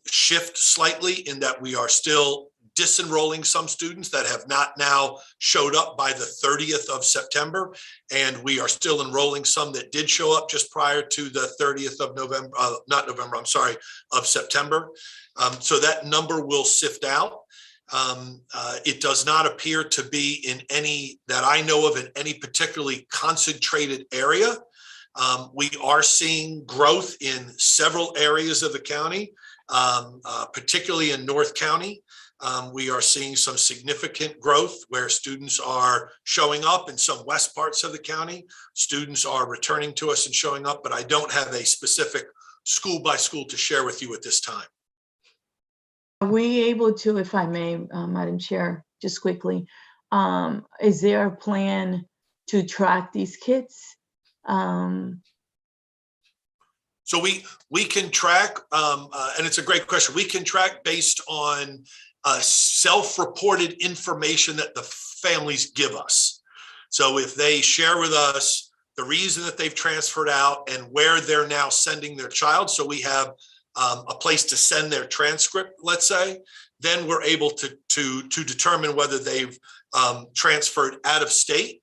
shift slightly in that we are still disenrolling some students that have not now showed up by the 30th of September. And we are still enrolling some that did show up just prior to the 30th of November, of September. So that number will sift out. It does not appear to be in any, that I know of, in any particularly concentrated area. We are seeing growth in several areas of the county, particularly in North County. We are seeing some significant growth where students are showing up. In some west parts of the county, students are returning to us and showing up, but I don't have a specific school by school to share with you at this time.
Are we able to, if I may, Madam Chair, just quickly, is there a plan to track these kids?
So we can track, and it's a great question. We can track based on self-reported information that the families give us. So if they share with us the reason that they've transferred out and where they're now sending their child, so we have a place to send their transcript, let's say, then we're able to determine whether they've transferred out of state,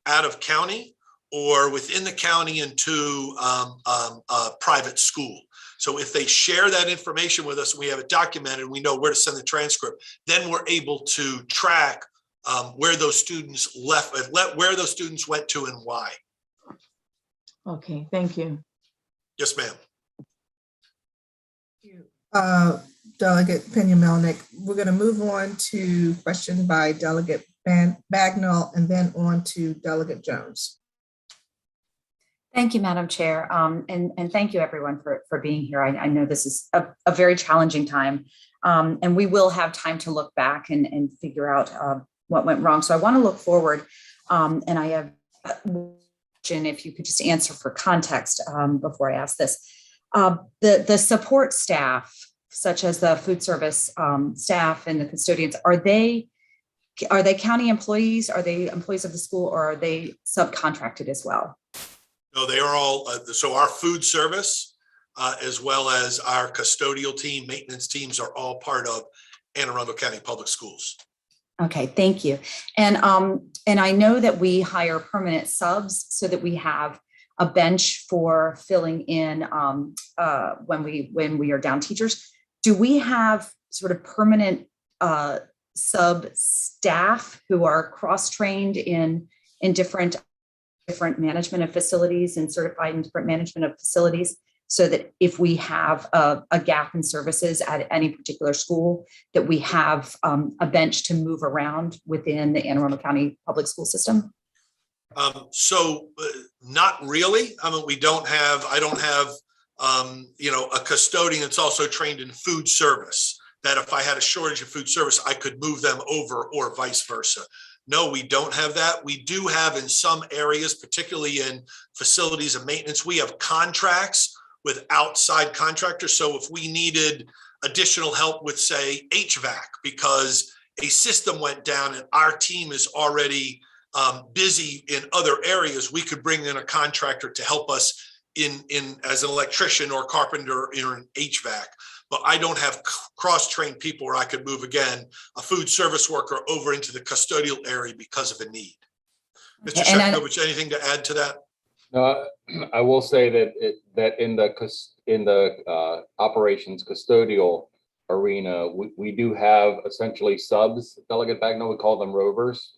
out of county, or within the county into a private school. So if they share that information with us, and we have it documented, we know where to send the transcript, then we're able to track where those students where those students went to and why.
Okay, thank you.
Yes, ma'am.
Delegate Pena-Melnick. We're going to move on to question by Delegate Bagnall and then on to Delegate Jones.
Thank you, Madam Chair. And thank you everyone for being here. I know this is a very challenging time, and we will have time to look back and figure out what went wrong. So I want to look forward, and I have a question, if you could just answer for context before I ask this. The support staff, such as the food service staff and the custodians, are they county employees? Are they employees of the school, or are they subcontracted as well?
No, they are all, so our food service, as well as our custodial team, maintenance teams are all part of Anne Arundel County Public Schools.
Okay, thank you. And I know that we hire permanent subs so that we have a bench for filling in when we are down teachers. Do we have sort of permanent sub staff who are cross-trained in different management of facilities and certified in different management of facilities, so that if we have a gap in services at any particular school, that we have a bench to move around within the Anne Arundel County public school system?
Not really. I mean, I don't have, a custodian that's also trained in food service, that if I had a shortage of food service, I could move them over, or vice versa. No, we don't have that. We do have in some areas, particularly in facilities and maintenance, we have contracts with outside contractors. So if we needed additional help with, say, HVAC, because a system went down and our team is already busy in other areas, we could bring in a contractor to help us in as an electrician or carpenter or an HVAC. But I don't have cross-trained people where I could move, again, a food service worker over into the custodial area because of a need. Mr. Sheknovich, anything to add to that?
I will say that in the operations custodial arena, we do have essentially subs. Delegate Bagnall, we call them rovers,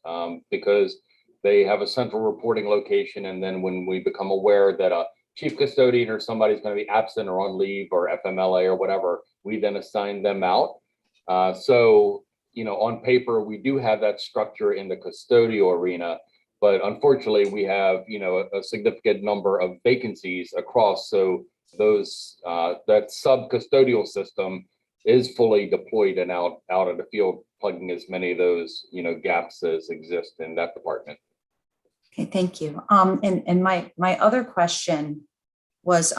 because they have a central reporting location, and then when we become aware that a chief custodian or somebody's going to be absent or on leave or FMLA or whatever, we then assign them out. So, on paper, we do have that structure in the custodial arena, but unfortunately we have, a significant number of vacancies across. So that sub-custodial system is fully deployed and out of the field, plugging as many of those, gaps as exist in that department.
Okay, thank you. And my other question was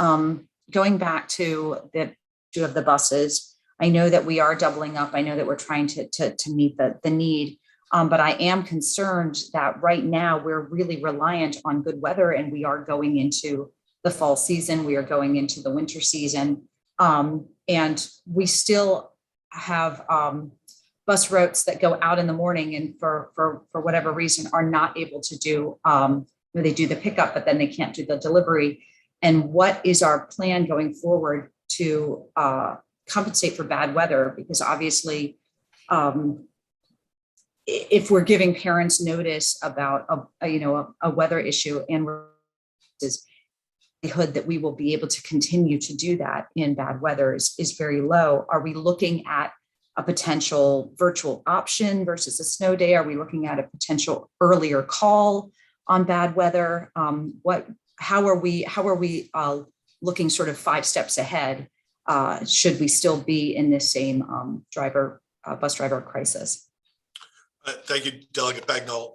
going back to the issue of the buses. I know that we are doubling up. I know that we're trying to meet the need, but I am concerned that right now we're really reliant on good weather, and we are going into the fall season. We are going into the winter season, and we still have bus routes that go out in the morning and for whatever reason are not able to do, they do the pickup, but then they can't do the delivery. And what is our plan going forward to compensate for bad weather? Because obviously, if we're giving parents notice about a weather issue, and is likelihood that we will be able to continue to do that in bad weather is very low. Are we looking at a potential virtual option versus a snow day? Are we looking at a potential earlier call on bad weather? How are we looking sort of 5 steps ahead? Should we still be in this same bus driver crisis?
Thank you, Delegate Bagnall.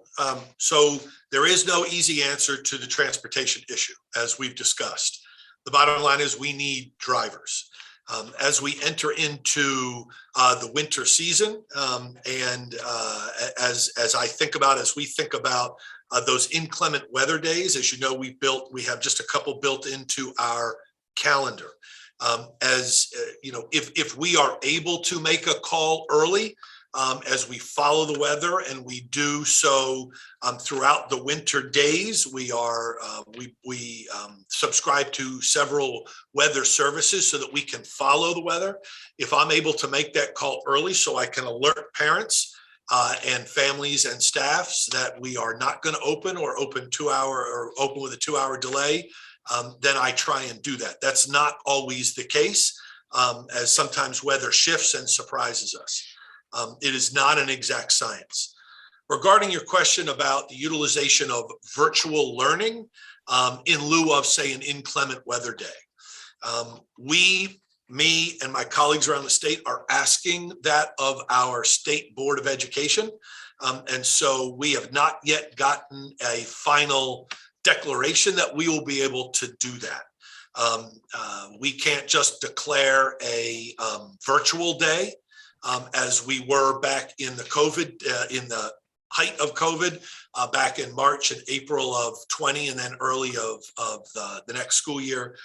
So there is no easy answer to the transportation issue, as we've discussed. The bottom line is we need drivers. As we enter into the winter season, and as we think about those inclement weather days, as you know, we have just a couple built into our calendar. If we are able to make a call early, as we follow the weather, and we do so throughout the winter days. We subscribe to several weather services so that we can follow the weather. If I'm able to make that call early so I can alert parents and families and staffs that we are not going to open or open with a 2-hour delay, then I try and do that. That's not always the case, as sometimes weather shifts and surprises us. It is not an exact science. Regarding your question about the utilization of virtual learning in lieu of, say, an inclement weather day, me and my colleagues around the state are asking that of our State Board of Education. And so we have not yet gotten a final declaration that we will be able to do that. We can't just declare a virtual day as we were back in the in the height of COVID back in March and April of 20, and then early of the next school year.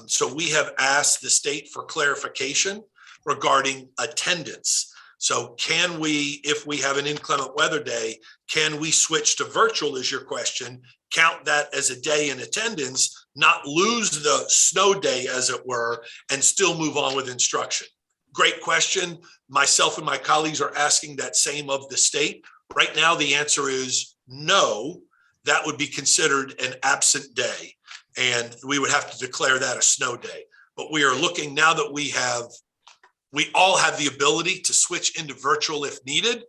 So we have asked the state for clarification regarding attendance. So can we, if we have an inclement weather day, can we switch to virtual, is your question, count that as a day in attendance, not lose the snow day, as it were, and still move on with instruction? Great question. Myself and my colleagues are asking that same of the state. Right now, the answer is no. That would be considered an absent day, and we would have to declare that a snow day. But we are looking, now that we all have the ability to switch into virtual if needed,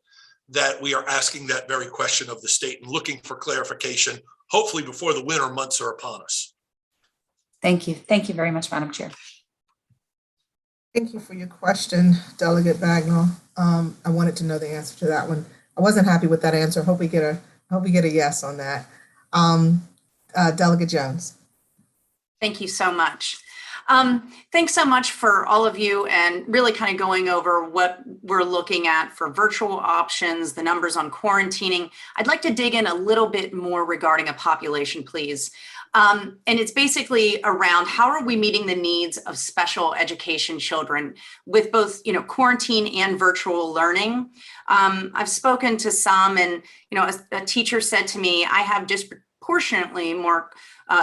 that we are asking that very question of the state and looking for clarification, hopefully before the winter months are upon us.
Thank you. Thank you very much, Madam Chair.
Thank you for your question, Delegate Bagnall. I wanted to know the answer to that one. I wasn't happy with that answer. Hope we get a yes on that. Delegate Jones.
Thank you so much. Thanks so much for all of you and really kind of going over what we're looking at for virtual options, the numbers on quarantining. I'd like to dig in a little bit more regarding a population, please. And it's basically around how are we meeting the needs of special education children with both, quarantine and virtual learning. I've spoken to some, and, a teacher said to me, I have disproportionately more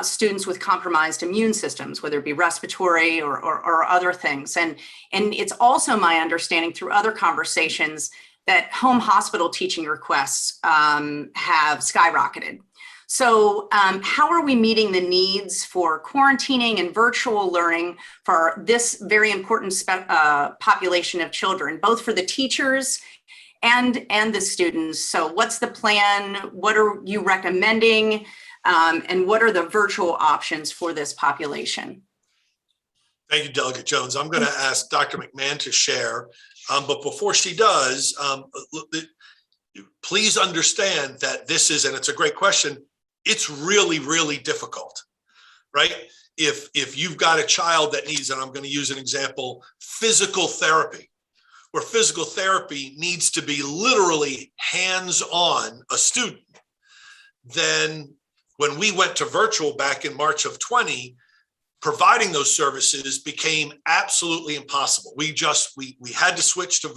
students with compromised immune systems, whether it be respiratory or other things. And it's also my understanding through other conversations that home hospital teaching requests have skyrocketed. So how are we meeting the needs for quarantining and virtual learning for this very important population of children, both for the teachers and the students? So what's the plan? What are you recommending? And what are the virtual options for this population?
Thank you, Delegate Jones. I'm going to ask Dr. McMahon to share, but before she does, please understand that this is, and it's a great question, it's really, really difficult, right? If you've got a child that needs, and I'm going to use an example, physical therapy, where physical therapy needs to be literally hands-on a student, then when we went to virtual back in March of 20, providing those services became absolutely impossible. We had to switch to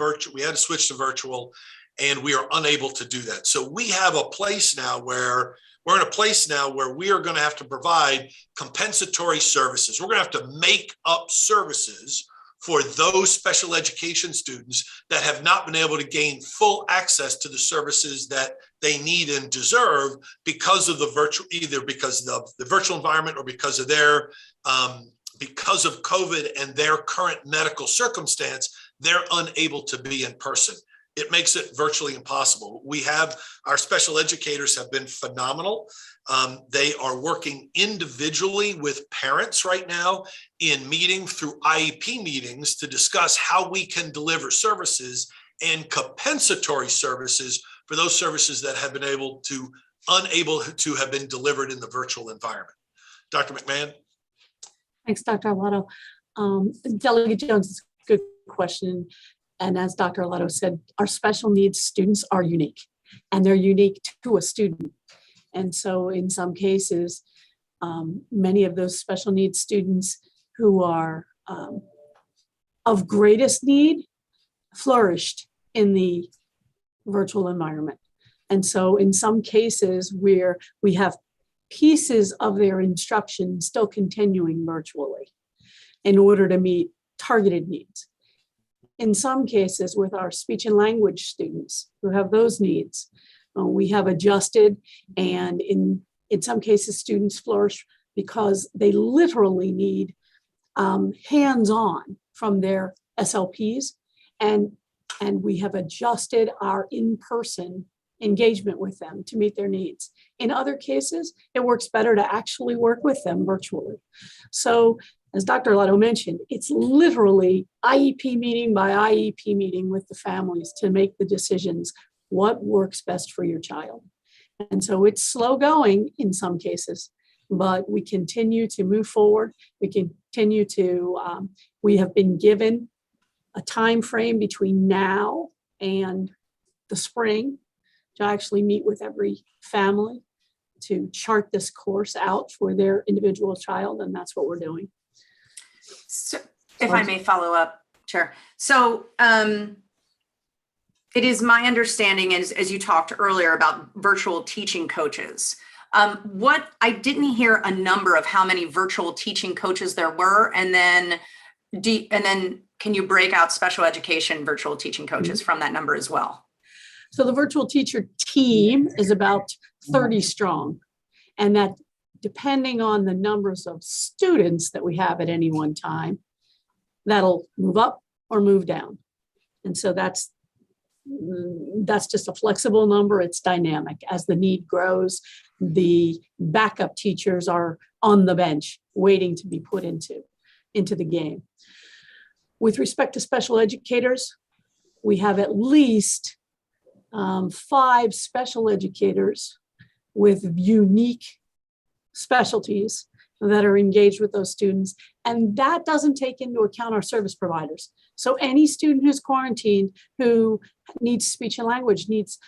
virtual, and we are unable to do that. So we have a place now where we're in a place now where we are going to have to provide compensatory services. We're going to have to make up services for those special education students that have not been able to gain full access to the services that they need and deserve because of the virtual, either because of the virtual environment or because of their, because of COVID and their current medical circumstance, they're unable to be in person. It makes it virtually impossible. Our special educators have been phenomenal. They are working individually with parents right now in meeting through IEP meetings to discuss how we can deliver services and compensatory services for those services that have been unable to have been delivered in the virtual environment. Dr. McMahon.
Thanks, Dr. Arlato. Delegate Jones, good question. And as Dr. Arlato said, our special needs students are unique, and they're unique to a student. And so in some cases, many of those special needs students who are of greatest need flourished in the virtual environment. And so in some cases where we have pieces of their instruction still continuing virtually in order to meet targeted needs. In some cases with our speech and language students who have those needs, we have adjusted, and in some cases students flourish because they literally need hands-on from their SLPs, and we have adjusted our in-person engagement with them to meet their needs. In other cases, it works better to actually work with them virtually. So as Dr. Lotto mentioned, it's literally IEP meeting by IEP meeting with the families to make the decisions, what works best for your child. And so it's slow going in some cases, but we continue to move forward. We continue to, we have been given a time frame between now and the spring to actually meet with every family to chart this course out for their individual child, and that's what we're doing.
So if I may follow up, Chair. So it is my understanding, as you talked earlier about virtual teaching coaches, what I didn't hear a number of how many virtual teaching coaches there were, and then can you break out special education virtual teaching coaches from that number as well?
So the virtual teacher team is about 30 strong, and that depending on the numbers of students that we have at any one time, that'll move up or move down. And so that's just a flexible number. It's dynamic. As the need grows, the backup teachers are on the bench waiting to be put into the game. With respect to special educators, we have at least 5 special educators with unique specialties that are engaged with those students. And that doesn't take into account our service providers. So any student who's quarantined who needs speech and language, needs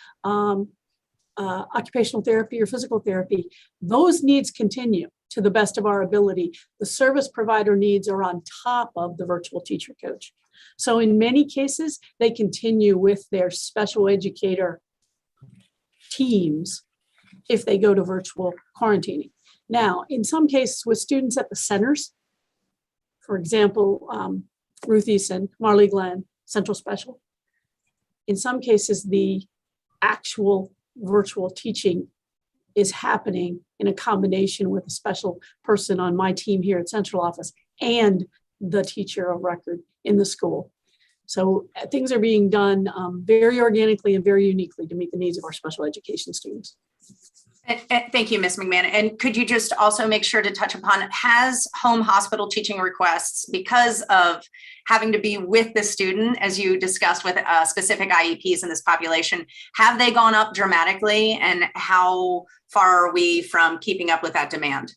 occupational therapy or physical therapy, those needs continue to the best of our ability. The service provider needs are on top of the virtual teacher coach. So in many cases, they continue with their special educator teams if they go to virtual quarantining. Now, in some cases with students at the centers, for example, Ruth Eason, Marley Glenn, Central Special, in some cases, the actual virtual teaching is happening in a combination with a special person on my team here at Central Office and the teacher of record in the school. So things are being done very organically and very uniquely to meet the needs of our special education students.
Thank you, Ms. McMahon. And could you just also make sure to touch upon, has home hospital teaching requests, because of having to be with the student, as you discussed with specific IEPs in this population, have they gone up dramatically, and how far are we from keeping up with that demand?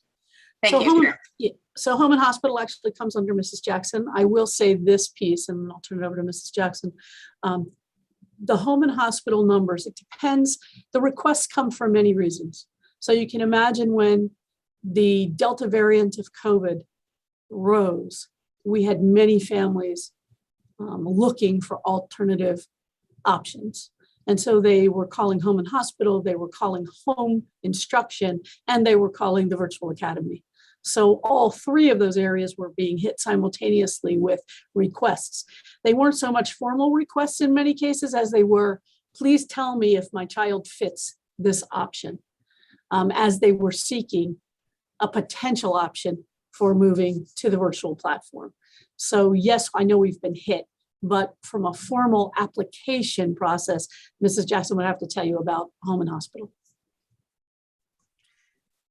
Thank you.
So home and hospital actually comes under Mrs. Jackson. I will say this piece, and I'll turn it over to Mrs. Jackson. The home and hospital numbers, it depends. The requests come for many reasons. So you can imagine when the Delta variant of COVID rose, we had many families looking for alternative options. And so they were calling home and hospital, they were calling home instruction, and they were calling the virtual academy. So all 3 of those areas were being hit simultaneously with requests. They weren't so much formal requests in many cases as they were, please tell me if my child fits this option, as they were seeking a potential option for moving to the virtual platform. So yes, I know we've been hit, but from a formal application process, Mrs. Jackson would have to tell you about home and hospital.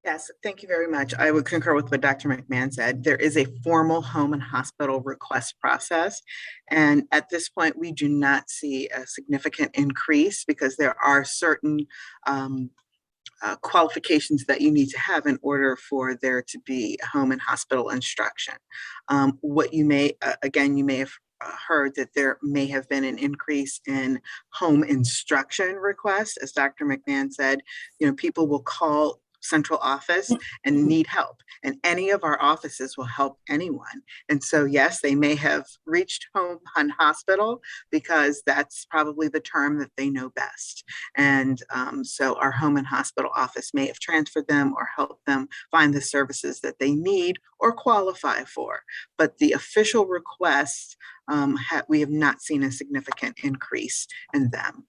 Yes, thank you very much. I would concur with what Dr. McMahon said. There is a formal home and hospital request process. And at this point, we do not see a significant increase because there are certain qualifications that you need to have in order for there to be home and hospital instruction. What you may, again, you may have heard that there may have been an increase in home instruction requests. As Dr. McMahon said, people will call central office and need help. And any of our offices will help anyone. And so, yes, they may have reached home and hospital because that's probably the term that they know best. And so our home and hospital office may have transferred them or helped them find the services that they need or qualify for. But the official requests, we have not seen a significant increase in them.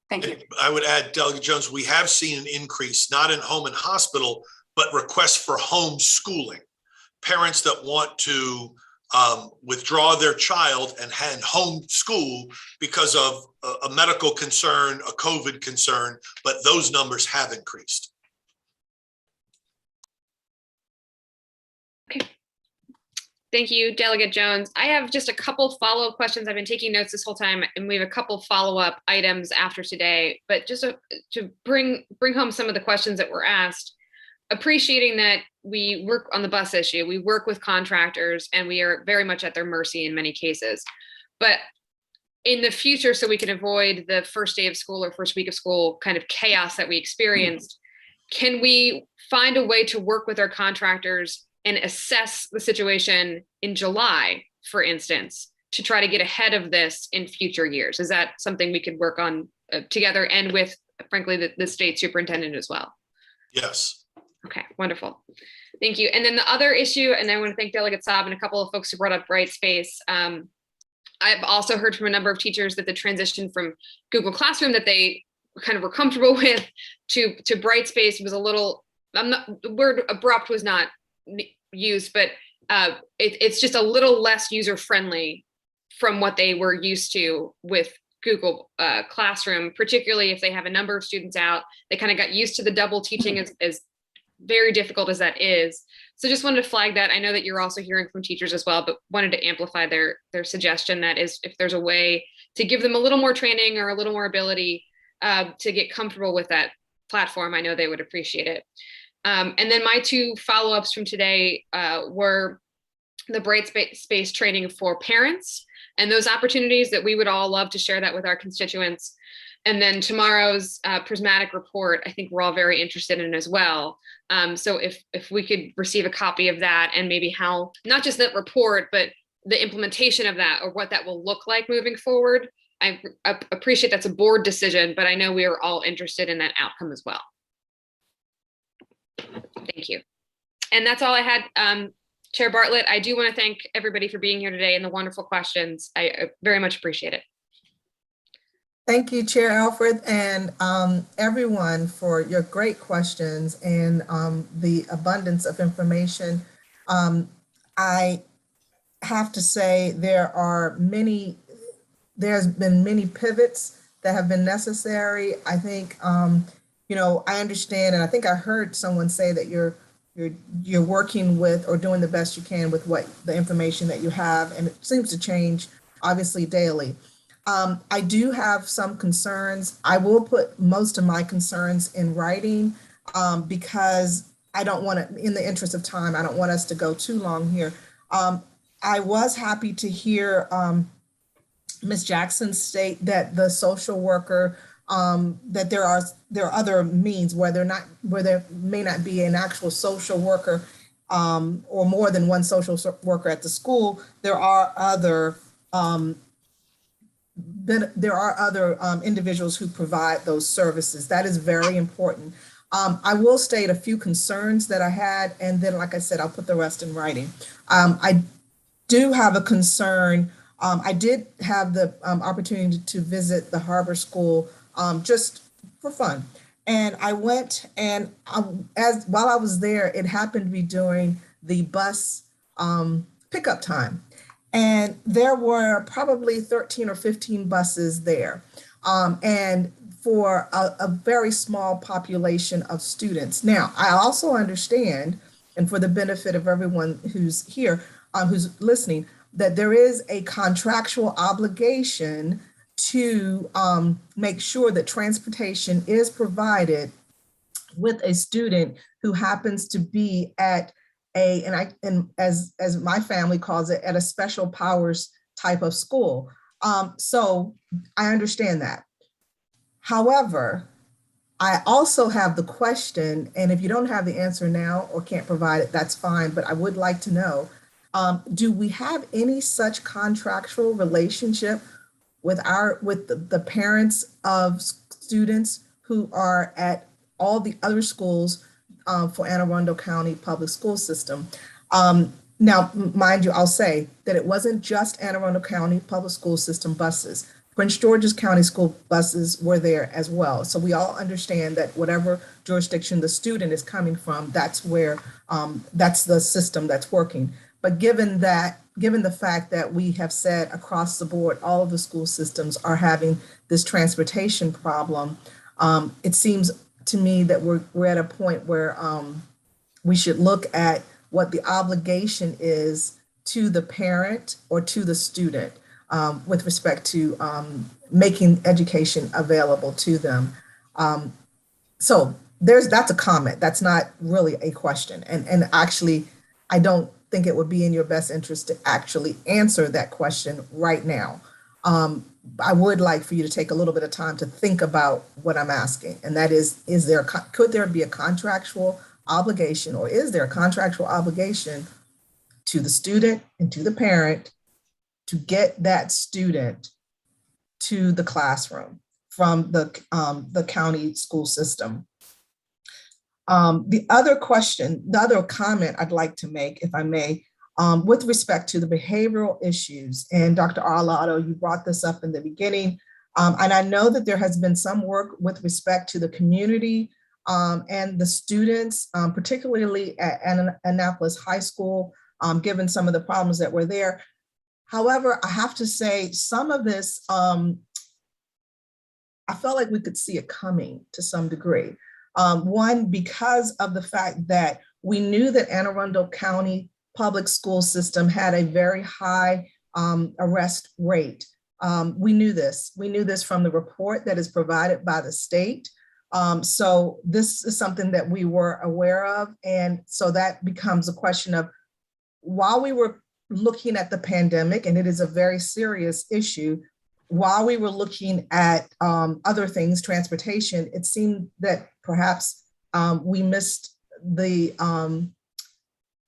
Thank you.
I would add, Delegate Jones, we have seen an increase, not in home and hospital, but requests for homeschooling. Parents that want to withdraw their child and homeschool because of a medical concern, a COVID concern, but those numbers have increased.
Okay. Thank you, Delegate Jones. I have just a couple follow-up questions. I've been taking notes this whole time, and we have a couple follow-up items after today, but just to bring home some of the questions that were asked, appreciating that we work on the bus issue, we work with contractors, and we are very much at their mercy in many cases. But in the future, so we can avoid the first day of school or first week of school kind of chaos that we experienced, can we find a way to work with our contractors and assess the situation in July, for instance, to try to get ahead of this in future years? Is that something we could work on together and with, frankly, the state superintendent as well?
Yes.
Okay, wonderful. Thank you. And then the other issue, and I want to thank Delegate Saab and a couple of folks who brought up Brightspace. I've also heard from a number of teachers that the transition from Google Classroom that they kind of were comfortable with to Brightspace was a little, the word abrupt was not used, but it's just a little less user-friendly from what they were used to with Google Classroom, particularly if they have a number of students out. They kind of got used to the double teaching as very difficult as that is. So just wanted to flag that. I know that you're also hearing from teachers as well, but wanted to amplify their suggestion that is if there's a way to give them a little more training or a little more ability to get comfortable with that platform, I know they would appreciate it. And then my two follow-ups from today were the Brightspace training for parents and those opportunities that we would all love to share that with our constituents. And then tomorrow's prismatic report, I think we're all very interested in as well. So if we could receive a copy of that and maybe how, not just that report, but the implementation of that or what that will look like moving forward. I appreciate that's a board decision, but I know we are all interested in that outcome as well. Thank you. And that's all I had. Chair Bartlett, I do want to thank everybody for being here today and the wonderful questions. I very much appreciate it.
Thank you, Chair Alfred, and everyone for your great questions and the abundance of information. I have to say there's been many pivots that have been necessary. I think, you know, I understand, and I think I heard someone say that you're working with or doing the best you can with what the information that you have, and it seems to change obviously daily. I do have some concerns. I will put most of my concerns in writing because I don't want to, in the interest of time, I don't want us to go too long here. I was happy to hear Ms. Jackson state that the social worker, that there are other means where there may not be an actual social worker or more than one social worker at the school. There are other individuals who provide those services. That is very important. I will state a few concerns that I had, and then, like I said, I'll put the rest in writing. I do have a concern. I did have the opportunity to visit the Harbor School just for fun. And I went, and while I was there, it happened to be during the bus pickup time. And there were probably 13 or 15 buses there. And for a very small population of students. Now, I also understand, and for the benefit of everyone who's here, who's listening, that there is a contractual obligation to make sure that transportation is provided with a student who happens to be at as my family calls it, at a special powers type of school. So I understand that. However, I also have the question, and if you don't have the answer now or can't provide it, that's fine, but I would like to know, do we have any such contractual relationship with the parents of students who are at all the other schools for Anne Arundel County Public School System? Now, mind you, I'll say that it wasn't just Anne Arundel County Public School System buses. Prince George's County School buses were there as well. So we all understand that whatever jurisdiction the student is coming from, that's where, that's the system that's working. But given the fact that we have said across the board, all of the school systems are having this transportation problem, it seems to me that we're at a point where we should look at what the obligation is to the parent or to the student with respect to making education available to them. So that's a comment. That's not really a question. And actually, I don't think it would be in your best interest to actually answer that question right now. I would like for you to take a little bit of time to think about what I'm asking. And that is could there be a contractual obligation, or is there a contractual obligation to the student and to the parent to get that student to the classroom from the county school system? The other comment I'd like to make, if I may, with respect to the behavioral issues, and Dr. Arlotto, you brought this up in the beginning, and I know that there has been some work with respect to the community and the students, particularly at Annapolis High School, given some of the problems that were there. However, I have to say some of this, I felt like we could see it coming to some degree. One, because of the fact that we knew that Anne Arundel County Public School System had a very high arrest rate. We knew this. We knew this from the report that is provided by the state. So this is something that we were aware of. And so that becomes a question of, while we were looking at the pandemic, and it is a very serious issue, while we were looking at other things, transportation, it seemed that perhaps we missed the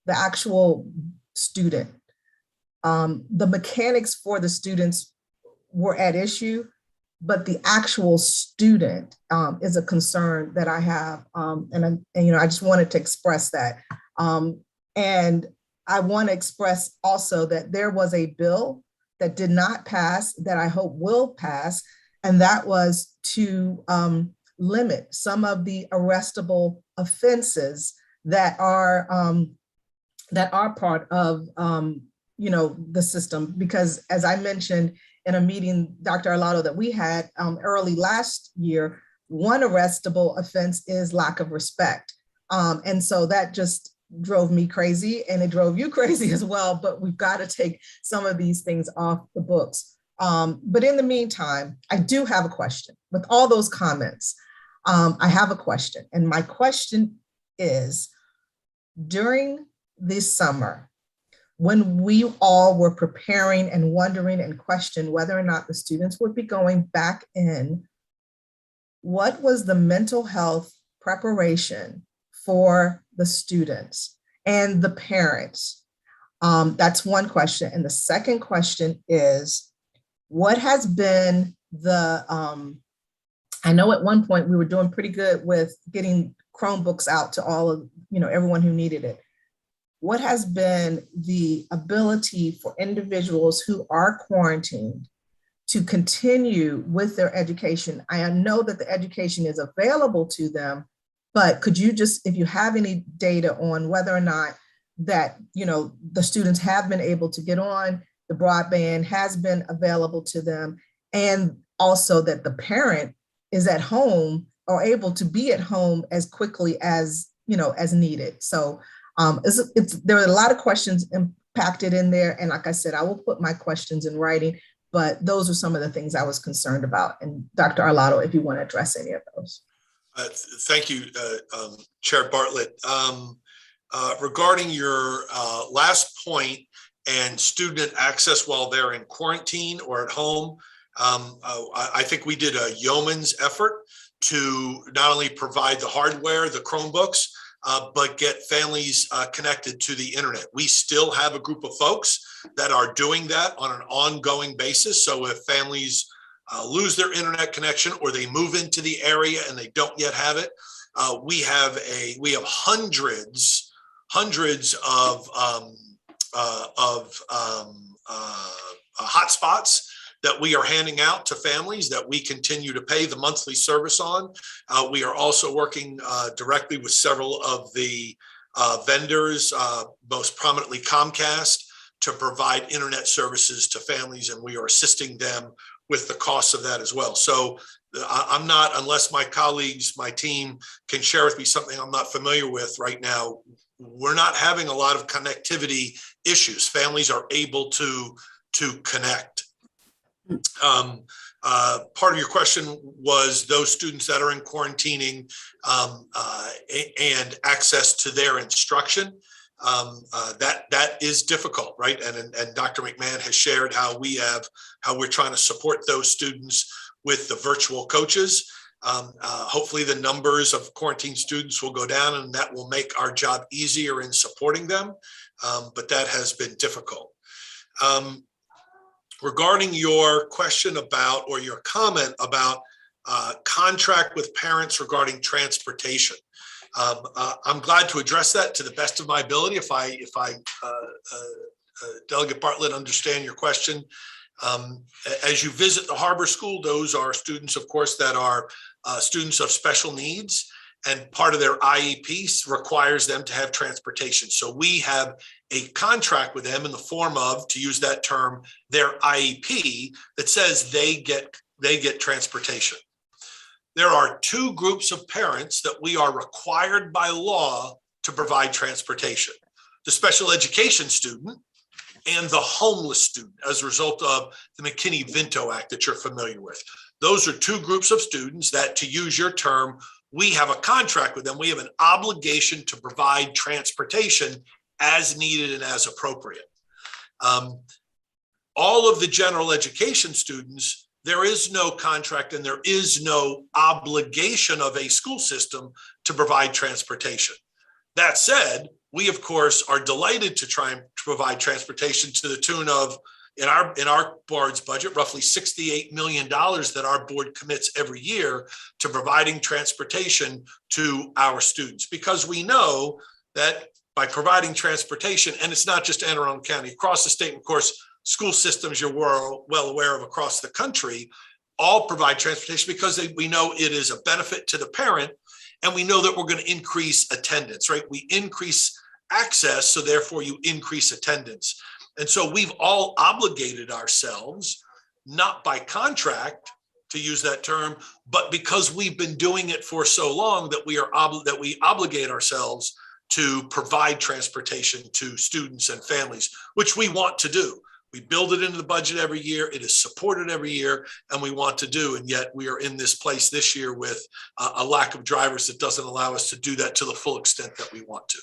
actual student. The mechanics for the students were at issue, but the actual student is a concern that I have, and I just wanted to express that. And I want to express also that there was a bill that did not pass that I hope will pass, and that was to limit some of the arrestable offenses that are part of the system. Because as I mentioned in a meeting, Dr. Arlotto, that we had early last year, one arrestable offense is lack of respect, and so that just drove me crazy, and it drove you crazy as well. But we've got to take some of these things off the books. But in the meantime, I do have a question. With all those comments, I have a question. And my question is, during this summer, when we all were preparing and wondering and questioned whether or not the students would be going back in, what was the mental health preparation for the students and the parents? That's one question. And the second question is, what has been I know at one point we were doing pretty good with getting Chromebooks out to all of, everyone who needed it. What has been the ability for individuals who are quarantined to continue with their education? I know that the education is available to them, but could you just, if you have any data on whether or not that, the students have been able to get on, the broadband has been available to them, and also that the parent is at home or able to be at home as quickly as, as needed. So there are a lot of questions impacted in there. And like I said, I will put my questions in writing, but those are some of the things I was concerned about. And Dr. Arlotto, if you want to address any of those.
Thank you, Chair Bartlett. Regarding your last point and student access while they're in quarantine or at home, I think we did a yeoman's effort to not only provide the hardware, the Chromebooks, but get families connected to the internet. We still have a group of folks that are doing that on an ongoing basis. So if families lose their internet connection or they move into the area and they don't yet have it, we have hundreds of hotspots that we are handing out to families that we continue to pay the monthly service on. We are also working directly with several of the vendors, most prominently Comcast, to provide internet services to families, and we are assisting them with the costs of that as well. So I'm not, unless my colleagues, my team can share with me something I'm not familiar with right now, we're not having a lot of connectivity issues. Families are able to connect. Part of your question was those students that are in quarantining and access to their instruction. That is difficult, right? And Dr. McMahon has shared how we're trying to support those students with the virtual coaches. Hopefully the numbers of quarantine students will go down and that will make our job easier in supporting them. But that has been difficult. Regarding your question about, or your comment about contract with parents regarding transportation, I'm glad to address that to the best of my ability. If I Delegate Bartlett, understand your question. As you visit the Harbor School, those are students, of course, that are students of special needs, and part of their IEP requires them to have transportation. So we have a contract with them in the form of, to use that term, their IEP that says they get transportation. There are two groups of parents that we are required by law to provide transportation: the special education student and the homeless student, as a result of the McKinney-Vento Act that you're familiar with. Those are two groups of students that, to use your term, we have a contract with them. We have an obligation to provide transportation as needed and as appropriate. All of the general education students, there is no contract and there is no obligation of a school system to provide transportation. That said, we of course are delighted to try and provide transportation to the tune of, in our board's budget, roughly $68 million that our board commits every year to providing transportation to our students, because we know that by providing transportation, and it's not just Anne Arundel County, across the state, of course, school systems you're well aware of across the country, all provide transportation because we know it is a benefit to the parent, and we know that we're going to increase attendance, right? We increase access, so therefore you increase attendance. And so we've all obligated ourselves, not by contract, to use that term, but because we've been doing it for so long that we obligate ourselves to provide transportation to students and families, which we want to do. We build it into the budget every year. It is supported every year, and we want to do. And yet we are in this place this year with a lack of drivers that doesn't allow us to do that to the full extent that we want to.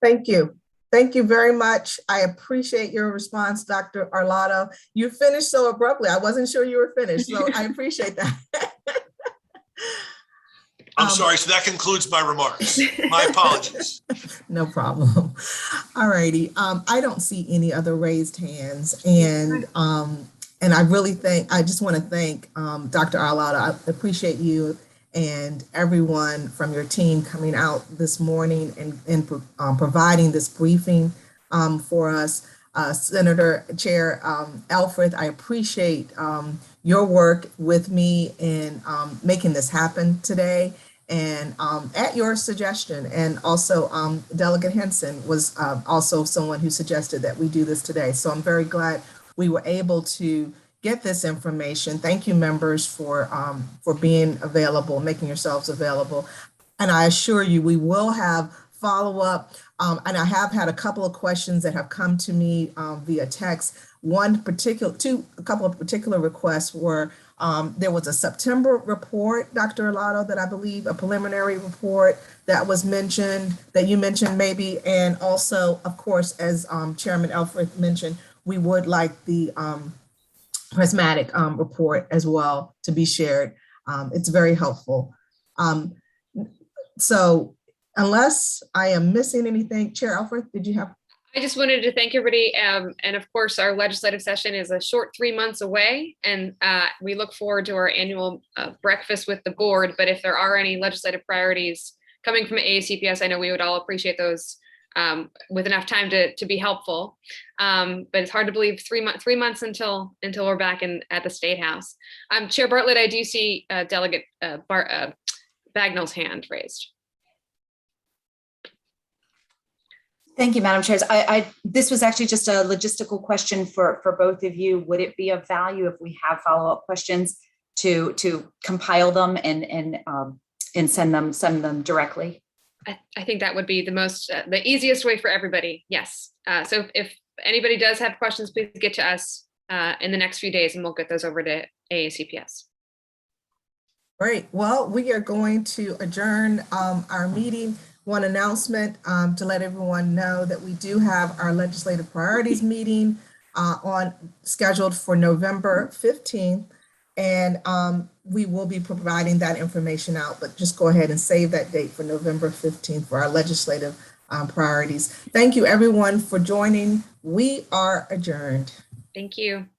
Thank you. Thank you very much. I appreciate your response, Dr. Arlotto. You finished so abruptly. I wasn't sure you were finished, so I appreciate that.
I'm sorry, so that concludes my remarks. My apologies.
No problem. All righty. I don't see any other raised hands, and I really I just want to thank Dr. Arlotto. I appreciate you and everyone from your team coming out this morning and providing this briefing for us. Senator Chair Elfreth, I appreciate your work with me in making this happen today, and at your suggestion. And also Delegate Henson was also someone who suggested that we do this today. So I'm very glad we were able to get this information. Thank you, members, for being available, making yourselves available. And I assure you, we will have follow-up. And I have had a couple of questions that have come to me via text. A couple of particular requests were, there was a September report, Dr. Arlotto, that I believe, a preliminary report that was mentioned, that you mentioned maybe. And also, of course, as Chairman Elfreth mentioned, we would like the prismatic report as well to be shared. It's very helpful. So unless I am missing anything, Chair Alfred, did you have?
I just wanted to thank everybody. And of course, our legislative session is a short 3 months away, and we look forward to our annual breakfast with the board. But if there are any legislative priorities coming from AACPS, I know we would all appreciate those with enough time to be helpful. But it's hard to believe 3 months until we're back at the State House. Chair Bartlett, I do see Delegate Bagnall's hand raised.
Thank you, Madam Chair. This was actually just a logistical question for both of you. Would it be of value if we have follow-up questions to compile them and send them directly?
I think that would be the easiest way for everybody. Yes. So if anybody does have questions, please get to us in the next few days, and we'll get those over to AACPS.
Great. Well, we are going to adjourn our meeting. One announcement to let everyone know that we do have our legislative priorities meeting scheduled for November 15th. And we will be providing that information out, but just go ahead and save that date for November 15th for our legislative priorities. Thank you everyone for joining. We are adjourned.
Thank you.